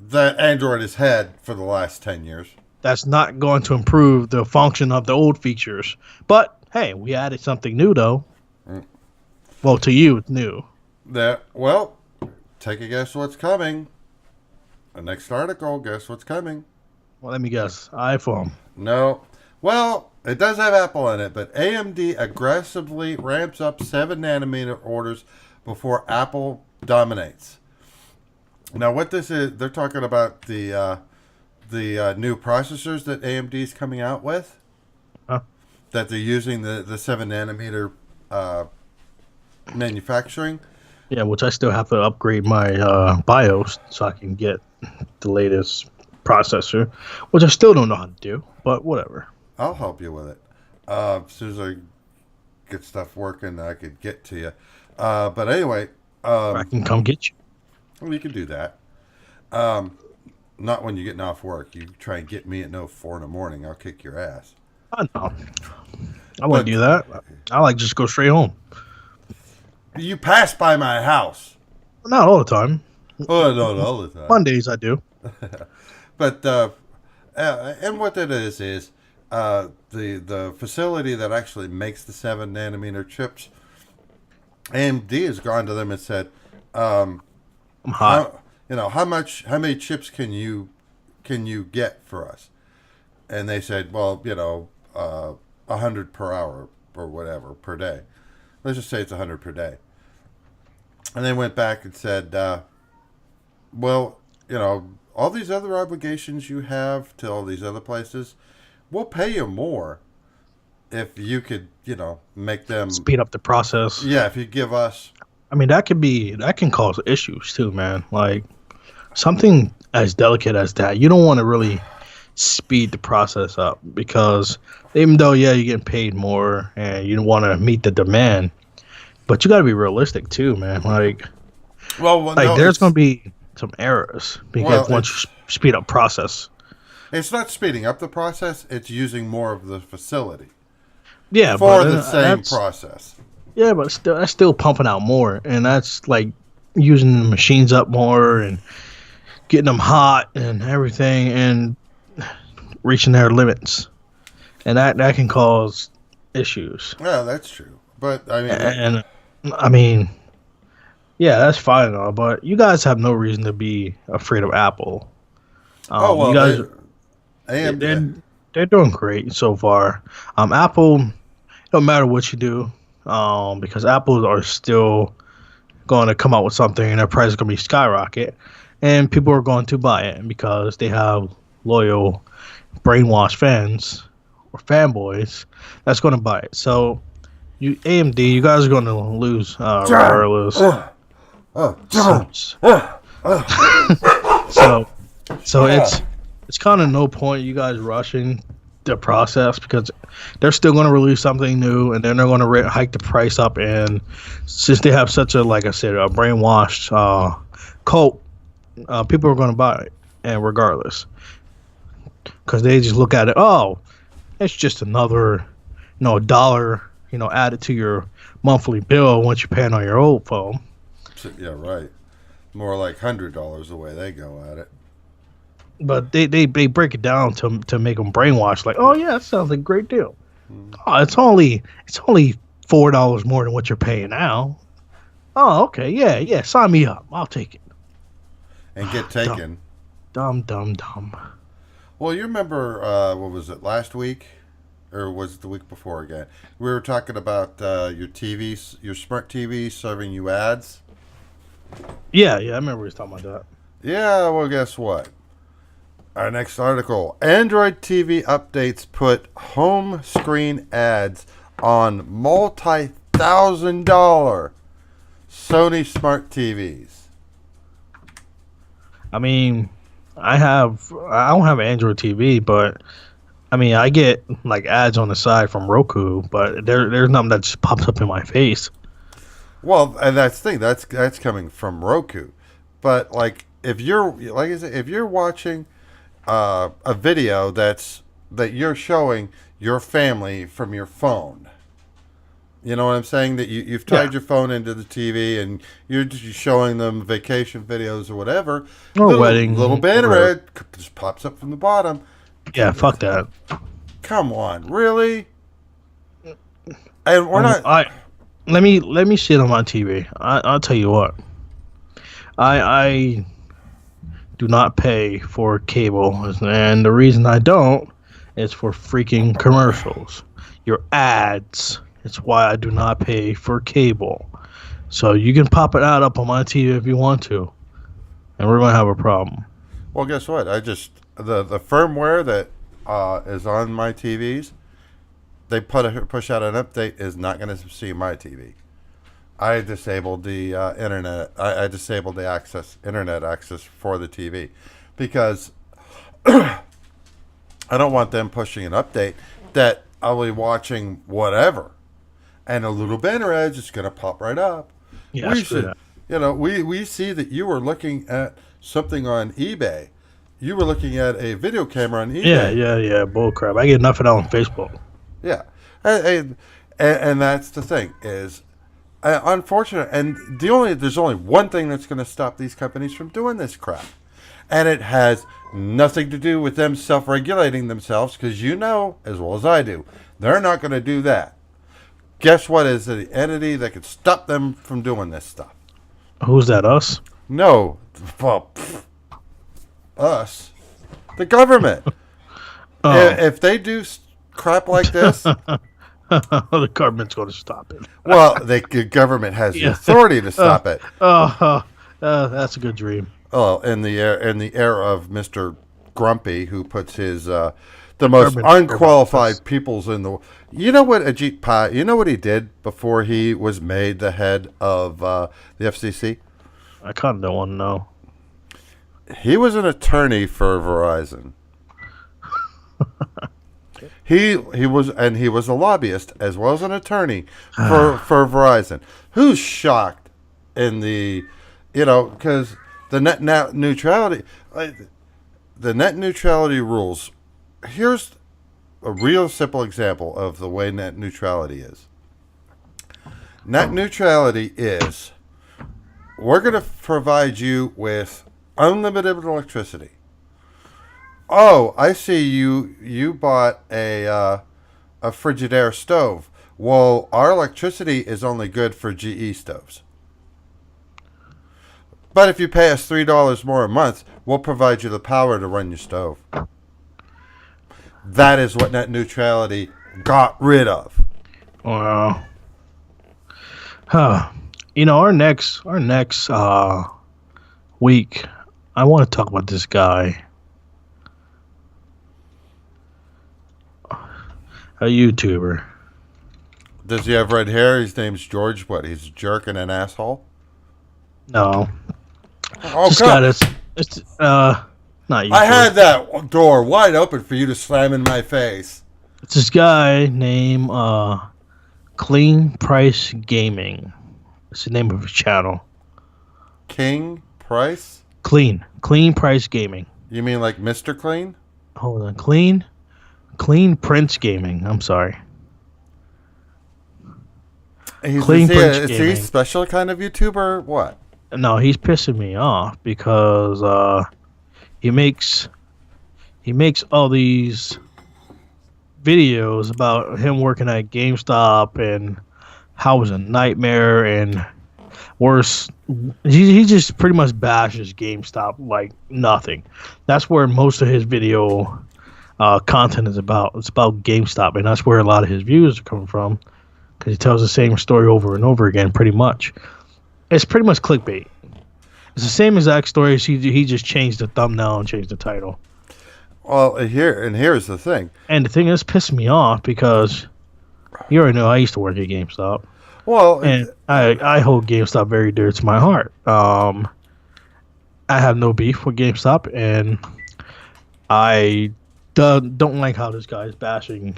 That Android has had for the last 10 years. that's not going to improve the function of the old features. But hey, we added something new though. Well, to you, it's new. Well, take a guess what's coming. The next article, guess what's coming? Well, let me guess. iPhone. No. Well, it does have Apple in it, but AMD aggressively ramps up 7 nanometer orders before Apple dominates. Now, what this is, they're talking about the new processors that AMD's coming out with. Huh? That they're using the 7 nanometer manufacturing. Yeah, which I still have to upgrade my BIOS so I can get the latest processor, which I still don't know how to do, but whatever. I'll help you with it. As soon as I get stuff working, I could get to you. But anyway, I can come get you. well, you can do that. Um, Not when you're getting off work. You try and get me at 4 in the morning, I'll kick your ass. I know. I wouldn't do that. I like just go straight home. You pass by my house. Not all the time. Oh, no, all the time. Mondays I do. But and what that is the facility that actually makes the 7 nanometer chips. AMD has gone to them and said, I'm hot. how many chips can you get for us? And they said, well, 100 per hour or whatever per day. Let's just say it's 100 per day. And they went back and said, well, all these other obligations you have to all these other places, we'll pay you more if you could, make them Speed up the process. Yeah, if you give us. I mean, that can cause issues too, man. Like something as delicate as that, you don't want to really speed the process up because even though you're getting paid more and you want to meet the demand, but you got to be realistic too, man. Like there's going to be some errors because once you speed up process. It's not speeding up the process; it's using more of the facility. Yeah, for the same process. Yeah, but that's still pumping out more, and that's like using the machines up more and getting them hot and everything, and reaching their limits, and that can cause issues. Yeah, that's true. But yeah, that's fine and all, but you guys have no reason to be afraid of Apple. You guys, they're doing great so far. Apple, no matter what you do, because Apple are still going to come out with something and their price is going to be skyrocket, and people are going to buy it because they have loyal, brainwashed fans or fanboys that's going to buy it. So, AMD, you guys are going to lose regardless. So it's kind of no point you guys rushing the process because they're still going to release something new and then they're going to hike the price up. And since they have such a, like I said, a brainwashed cult, people are going to buy it, and regardless, because they just look at it. Oh, it's just another, dollar, added to your monthly bill once you're paying on your old phone. Yeah, right. More like $100 the way they go at it. But they break it down to make them brainwash. Like, oh yeah, that sounds like a great deal. Oh, it's only $4 more than what you're paying now. Oh, okay, yeah, sign me up. I'll take it. And get taken. Dumb. Well, you remember what was it, last week, or was it the week before again? We were talking about your TVs, your smart TV serving you ads. Yeah, I remember we was talking about that. Yeah, well, guess what? Our next article, Android TV updates put home screen ads on multi-$1,000 Sony Smart TVs. I mean, I don't have an Android TV, but I mean, I get like ads on the side from Roku, but there's nothing that just pops up in my face. Well, and that's the thing, that's coming from Roku. But like if you're watching a video that you're showing your family from your phone. You know what I'm saying? That you've tied your phone into the TV and you're just showing them vacation videos or whatever. Wedding. Little banner ad just pops up from the bottom. Yeah, fuck that. Come on, really? And we're not. Let me see it on my TV. I'll tell you what. I do not pay for cable, and the reason I don't is for freaking commercials. Your ads. It's why I do not pay for cable. So you can pop it out up on my TV if you want to. and we're gonna have a problem. Well, guess what? The firmware that is on my TVs, they push out an update is not going to see my TV. I disabled the internet. I disabled the internet access for the TV, because I don't want them pushing an update that I'll be watching whatever, and a little banner edge is going to pop right up. Yeah, screw that. We see that you were looking at something on eBay. You were looking at a video camera on eBay. Yeah. Bull crap. I get enough of that on Facebook. Yeah, and that's the thing is, unfortunate. And there's only one thing that's going to stop these companies from doing this crap, and it has nothing to do with them self-regulating themselves, because you know as well as I do, they're not going to do that. Guess what is the entity that could stop them from doing this stuff? Who's that? Us? No, well, us, the government. If they do crap like this, the government's going to stop it. well, the government has the authority to stop it. That's a good dream. Oh, in the era of Mr. Grumpy, who puts his the most unqualified peoples in the. You know what Ajit Pai? You know what he did before he was made the head of the FCC? I kind of don't want to know. He was an attorney for Verizon. He was a lobbyist as well as an attorney for Verizon. Who's shocked in the, because the net neutrality rules. Here's a real simple example of the way net neutrality is. Net neutrality is, we're going to provide you with unlimited electricity. Oh, I see you bought a Frigidaire stove. Well, our electricity is only good for GE stoves. But if you pay us $3 more a month, we'll provide you the power to run your stove. That is what net neutrality got rid of. Wow. Our next week, I want to talk about this guy. A YouTuber. Does he have red hair? His name's George. What? He's a jerk and an asshole? No. Oh, this guy it's not YouTuber. I had that door wide open for you to slam in my face. It's this guy named Clean Price Gaming. It's the name of his channel. King Price? Clean Price Gaming. You mean like Mr. Clean? Hold on. Clean Prince Gaming. I'm sorry. Is he a special kind of YouTuber or what? No, he's pissing me off because he makes all these videos about him working at GameStop and how it was a nightmare and worse. He just pretty much bashes GameStop like nothing. That's where most of his video content is about. It's about GameStop, and that's where a lot of his views are coming from, because he tells the same story over and over again. Pretty much, it's pretty much clickbait. It's the same exact story. He just changed the thumbnail and changed the title. Well, here's the thing. And the thing that's pissing me off, because you already know I used to work at GameStop. Well, and I hold GameStop very dear to my heart. I have no beef with GameStop, and I don't like how this guy is bashing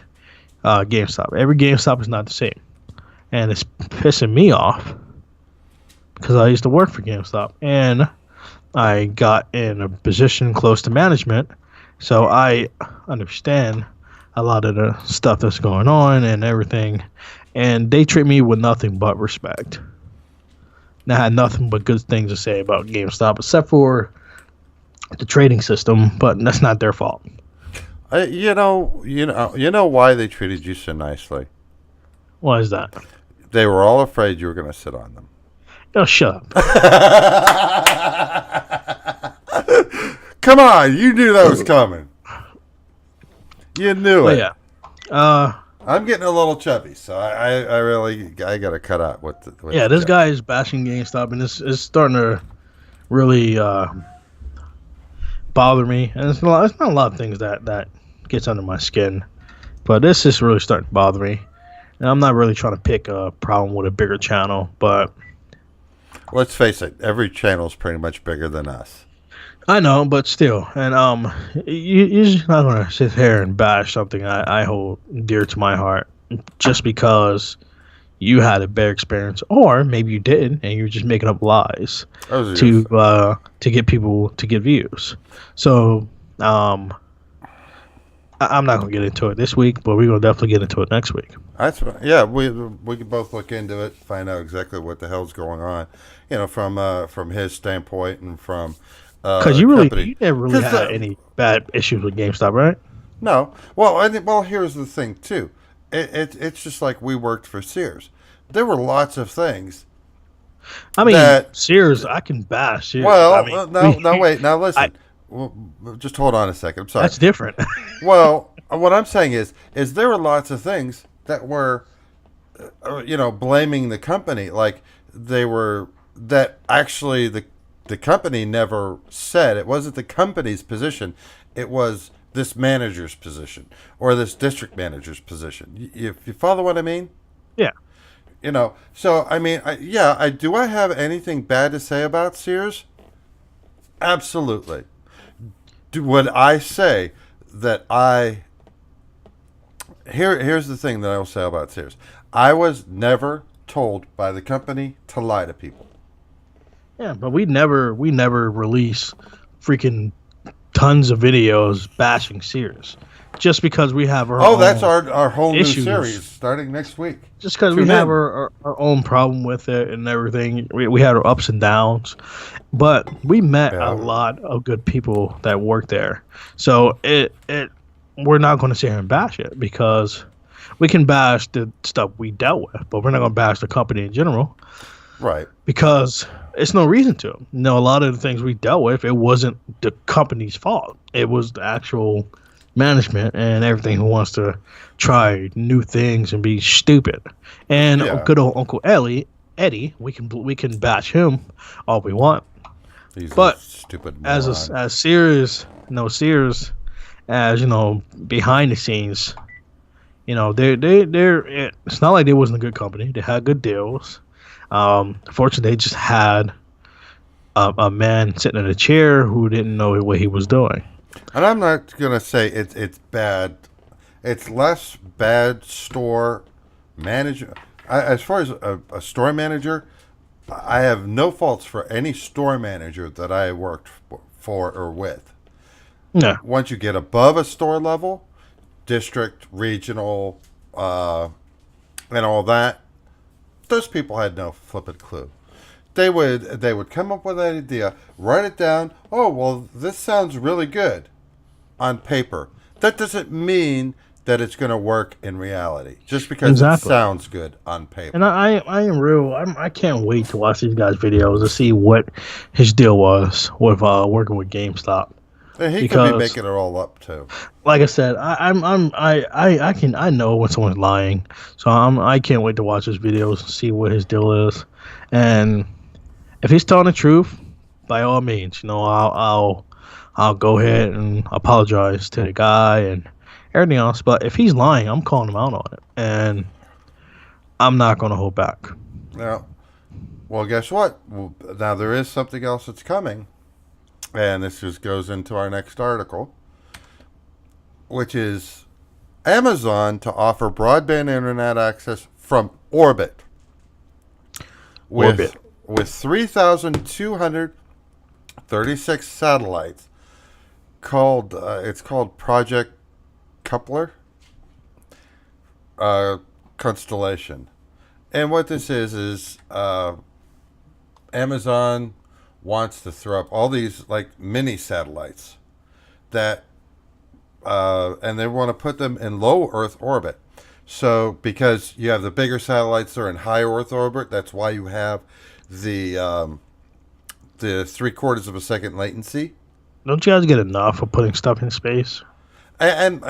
GameStop. Every GameStop is not the same, and it's pissing me off because I used to work for GameStop, and I got in a position close to management, so I understand a lot of the stuff that's going on and everything, and they treat me with nothing but respect. And I had nothing but good things to say about GameStop, except for the trading system, but that's not their fault. You know why they treated you so nicely? Why is that? They were all afraid you were going to sit on them. Oh, shut up. Come on, you knew that was coming. You knew it. Yeah. I'm getting a little chubby, so I really got to cut out with this guy is bashing GameStop, and it's starting to really bother me, and it's not a lot of things that gets under my skin, but this is really starting to bother me. And I'm not really trying to pick a problem with a bigger channel, but Let's face it, every channel is pretty much bigger than us. I know, but still, and you're just not gonna sit here and bash something I hold dear to my heart just because you had a bad experience, or maybe you didn't, and you're just making up lies to get people to get views. So, I'm not gonna get into it this week, but we're gonna definitely get into it next week. Yeah, we can both look into it, find out exactly what the hell's going on, from his standpoint and from Because you never really had any bad issues with GameStop, right? No. Well, here's the thing too. It's just like we worked for Sears. There were lots of things. I mean, Sears, I can bash Sears. Well, I mean, wait, now listen. Well, just hold on a second. I'm sorry. That's different. Well, what I'm saying is there were lots of things that were, blaming the company, like that actually the company never said. It wasn't the company's position. It was this manager's position or this district manager's position. You follow what I mean? Yeah. So I mean, do I have anything bad to say about Sears? Absolutely. Would I say that here's the thing that I will say about Sears. I was never told by the company to lie to people. Yeah, but we never release freaking tons of videos bashing Sears. Just because we have our own that's our whole issues. New series starting next week. Just because we have our own problem with it and everything. We had our ups and downs. But we met a lot of good people that work there. So we're not going to sit here and bash it because we can bash the stuff we dealt with, but we're not going to bash the company in general. Right. Because it's no reason to. A lot of the things we dealt with, it wasn't the company's fault. It was the actual management and everything who wants to try new things and be stupid. And good old Uncle Eddie, we can bash him all we want. He's but a stupid moron. as Sears, as behind the scenes, they're it's not like they wasn't a good company. They had good deals. Fortunately, they just had a man sitting in a chair who didn't know what he was doing. And I'm not gonna say it's bad. It's less bad store manager. As far as a store manager, I have no faults for any store manager that I worked for or with. Yeah. Once you get above a store level, district, regional, and all that, those people had no flippin' clue. They would come up with an idea, write it down. Oh, well, this sounds really good on paper. That doesn't mean that it's going to work in reality just because it sounds good on paper. And I can't wait to watch these guys' videos to see what his deal was with working with GameStop. And he could be making it all up too. Like I said, I know when someone's lying, so I can't wait to watch his videos and see what his deal is. And if he's telling the truth, by all means, I'll go ahead and apologize to the guy and everything else. But if he's lying, I'm calling him out on it, and I'm not going to hold back. Yeah. Well, guess what? Now there is something else that's coming, and this just goes into our next article, which is Amazon to offer broadband internet access from orbit. With 3,236 satellites, it's called Project Coupler constellation. And what this is Amazon wants to throw up all these like mini satellites that and they want to put them in low Earth orbit. So because you have the bigger satellites that are in high Earth orbit, that's why you have the 3/4 of a second latency. Don't you guys get enough of putting stuff in space? And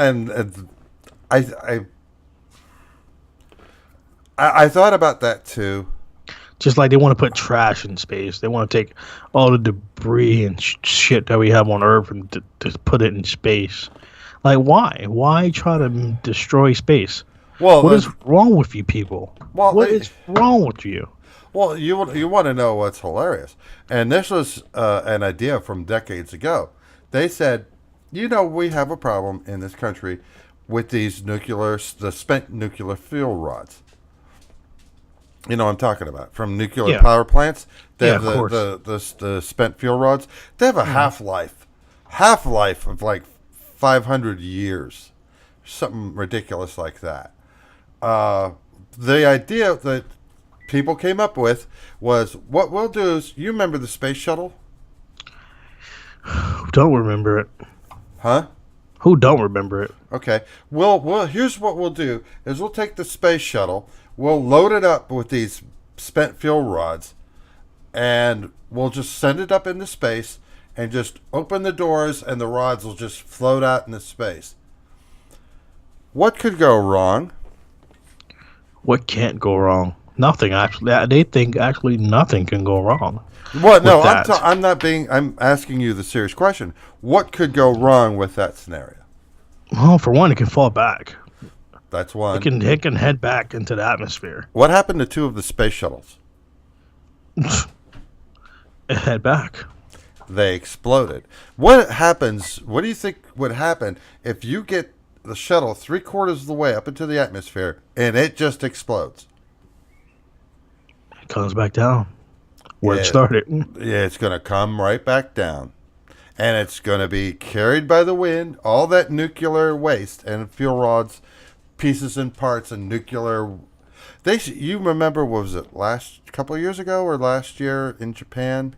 I thought about that too. Just like they want to put trash in space. They want to take all the debris and shit that we have on Earth and to put it in space. Like, why? Why try to destroy space? Well, What is wrong with you people? well, What is wrong with you? well, you want to know what's hilarious, and this was an idea from decades ago. They said, we have a problem in this country with the spent nuclear fuel rods. You know what I'm talking about, from nuclear power plants. They have the spent fuel rods. They have a half-life of like 500 years, something ridiculous like that. The idea that people came up with was, what we'll do is, you remember the space shuttle? Don't remember it. Huh? Who don't remember it? Okay. Well, here's what we'll do is we'll take the space shuttle, we'll load it up with these spent fuel rods, and we'll just send it up into space and just open the doors and the rods will just float out into space. What could go wrong? What can't go wrong? Nothing, actually. They think actually nothing can go wrong. What? No, I'm asking you the serious question. What could go wrong with that scenario? Well, for one, it can fall back. That's one. It can head back into the atmosphere. What happened to two of the space shuttles? It head back. They exploded. What happens? What do you think would happen if you get the shuttle 3/4 of the way up into the atmosphere and it just explodes? It comes back down where it started. Yeah, it's going to come right back down. And it's going to be carried by the wind, all that nuclear waste and fuel rods, pieces and parts and nuclear. You remember, what was it, couple of years ago or last year in Japan?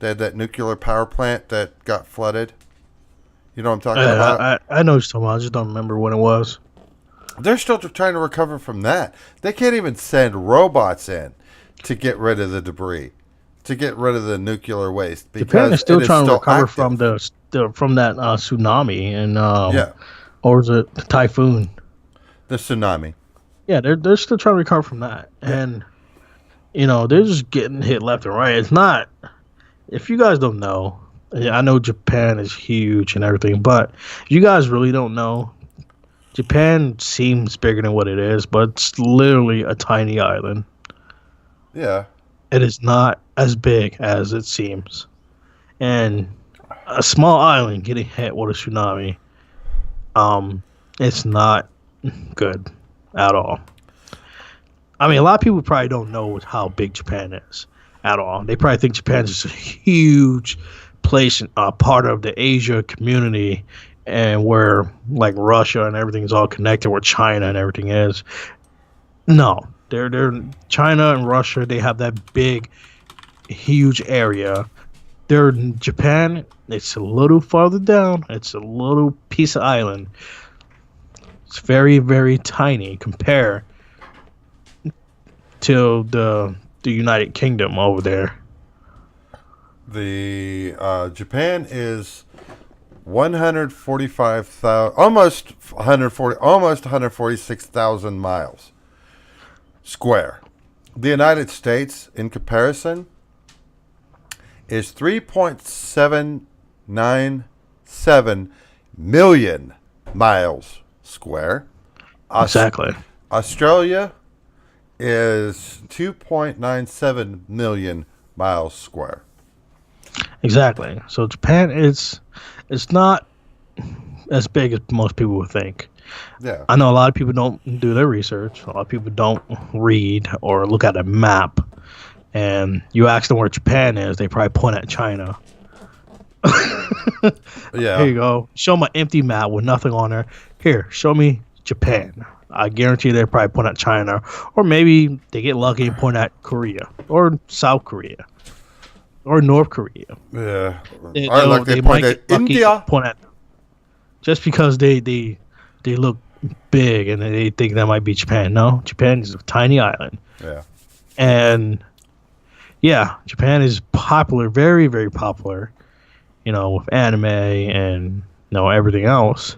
They had that nuclear power plant that got flooded. You know what I'm talking about? I know what you're talking about. I just don't remember when it was. They're still trying to recover from that. They can't even send robots in to get rid of the debris, to get rid of the nuclear waste. Because Japan is still trying to recover active. from that tsunami and yeah, or was it the typhoon? The tsunami. Yeah, they're still trying to recover from that, and they're just getting hit left and right. It's not. If you guys don't know, I know Japan is huge and everything, but if you guys really don't know, Japan seems bigger than what it is, but it's literally a tiny island. Yeah. It is not as big as it seems. And a small island getting hit with a tsunami, it's not good at all. I mean, a lot of people probably don't know how big Japan is at all. They probably think Japan is a huge place, part of the Asia community, and where like Russia and everything is all connected, where China and everything is. No, they're China and Russia. They have that big, huge area. They're Japan. It's a little farther down. It's a little piece of island. It's very, very tiny compared to the United Kingdom over there. The Japan is 145,000, almost 146,000 miles square. The United States, in comparison, is 3.797 million miles square. Exactly. Australia is 2.97 million miles square. Exactly. So Japan it's not as big as most people would think. Yeah. I know a lot of people don't do their research. A lot of people don't read or look at a map. And you ask them where Japan is, they probably point at China. Yeah. Here you go. Show them an empty map with nothing on there. Here, show me Japan. I guarantee they probably point at China. Or maybe they get lucky and point at Korea. Or South Korea. Or North Korea. Yeah. They point at India. Point at them. Just because they look big and they think that might be Japan. No, Japan is a tiny island. Yeah. And yeah, Japan is popular, very, very popular, with anime and everything else.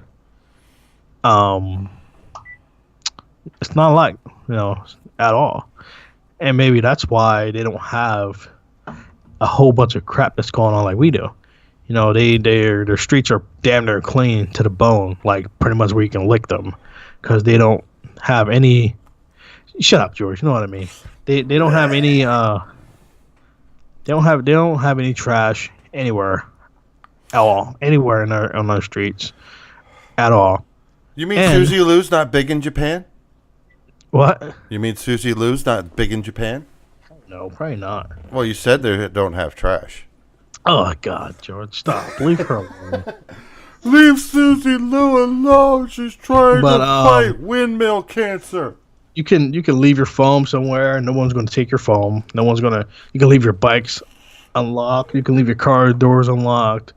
It's not like, at all. and maybe that's why they don't have a whole bunch of crap that's going on like we do. You know, their streets are damn near clean to the bone, like pretty much where you can lick them, because they don't have any. Shut up, George. You know what I mean? They don't have any. They don't have any trash anywhere at all, anywhere on their streets at all. You mean Susie Lou's not big in Japan? What? You mean Susie Lou's not big in Japan? No, probably not. Well, you said they don't have trash. Oh God, George, stop! Leave her alone. Leave Susie Lou alone. She's trying to fight windmill cancer. You can leave your phone somewhere. No one's going to take your phone. No one's going to. You can leave your bikes unlocked. You can leave your car doors unlocked.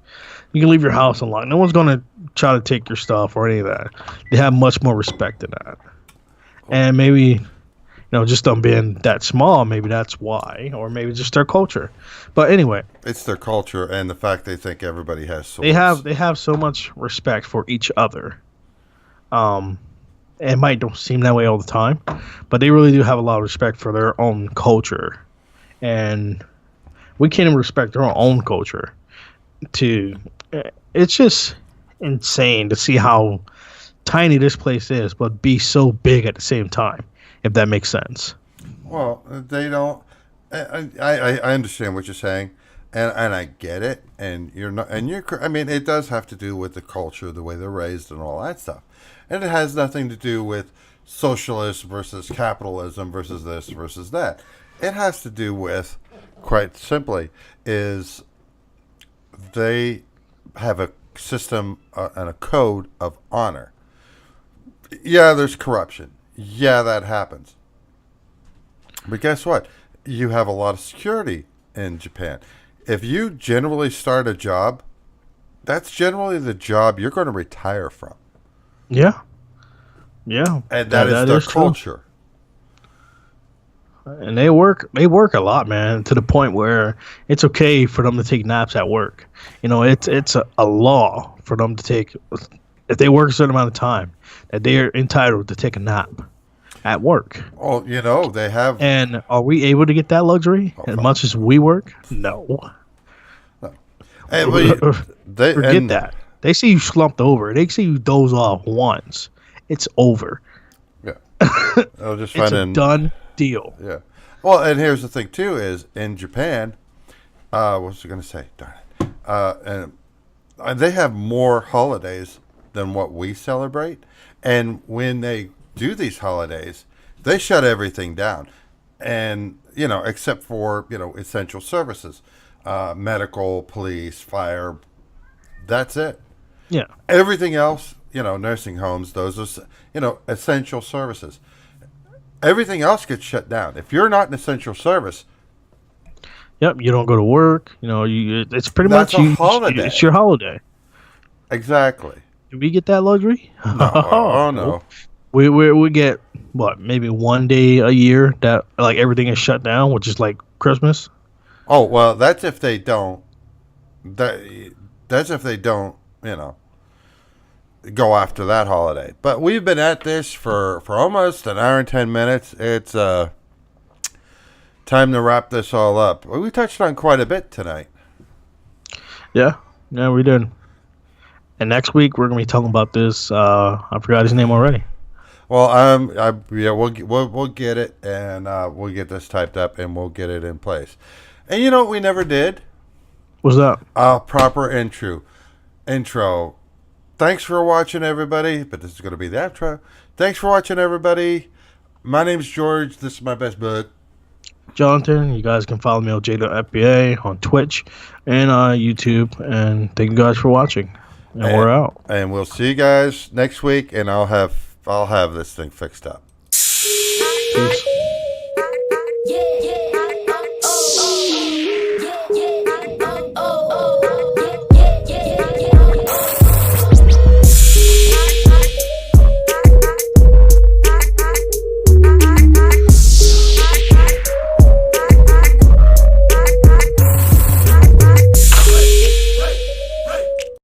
You can leave your house unlocked. No one's going to try to take your stuff or any of that. They have much more respect than that. And maybe, just them being that small, maybe that's why, or maybe just their culture. But anyway, it's their culture and the fact they think everybody has swords. They have so much respect for each other. It might don't seem that way all the time, but they really do have a lot of respect for their own culture, and we can't even respect our own culture. It's just insane to see how tiny this place is, but be so big at the same time. If that makes sense. Well, they don't. I understand what you're saying, and I get it. And you're not. And you're. I mean, it does have to do with the culture, the way they're raised, and all that stuff. And it has nothing to do with socialism versus capitalism versus this versus that. It has to do with, quite simply, is they have a system and a code of honor. Yeah, there's corruption. Yeah, that happens. But guess what? You have a lot of security in Japan. If you generally start a job, that's generally the job you're going to retire from. Yeah. Yeah. And that is their culture. True. And they work a lot, man, to the point where it's okay for them to take naps at work. It's a law for them to take, if they work a certain amount of time, that they are entitled to take a nap at work. Oh, they have. And are we able to get that luxury as much as we work? No. Hey, Forget that. They see you slumped over. They see you doze off once. It's over. Yeah. I'll just it's a done deal. Yeah. Well, and here's the thing, too, is in Japan, what was I going to say? Darn it. And they have more holidays than what we celebrate. And when they do these holidays, they shut everything down. And, except for, essential services, medical, police, fire, that's it. Yeah. Everything else, nursing homes, those are, essential services. Everything else gets shut down. If you're not an essential service. Yep, you don't go to work. It's pretty that's much a holiday. It's your holiday. Exactly. Do we get that luxury? No. Oh, no. We get, what, maybe one day a year that, like, everything is shut down, which is like Christmas? Oh, well, that's if they don't. That's if they don't, go after that holiday. But we've been at this for almost an hour and 10 minutes. It's time to wrap this all up. We touched on quite a bit tonight. Yeah, we did. And next week we're gonna be talking about this. I forgot his name already. Well, we'll get it, and we'll get this typed up, and we'll get it in place. And you know what we never did? What's that? Proper intro. Thanks for watching, everybody. But this is going to be the outro. Thanks for watching, everybody. My name's George. This is my best bud, Jonathan. You guys can follow me on J.FBA on Twitch and YouTube. And thank you guys for watching. And we're out. And we'll see you guys next week. And I'll have this thing fixed up. Peace.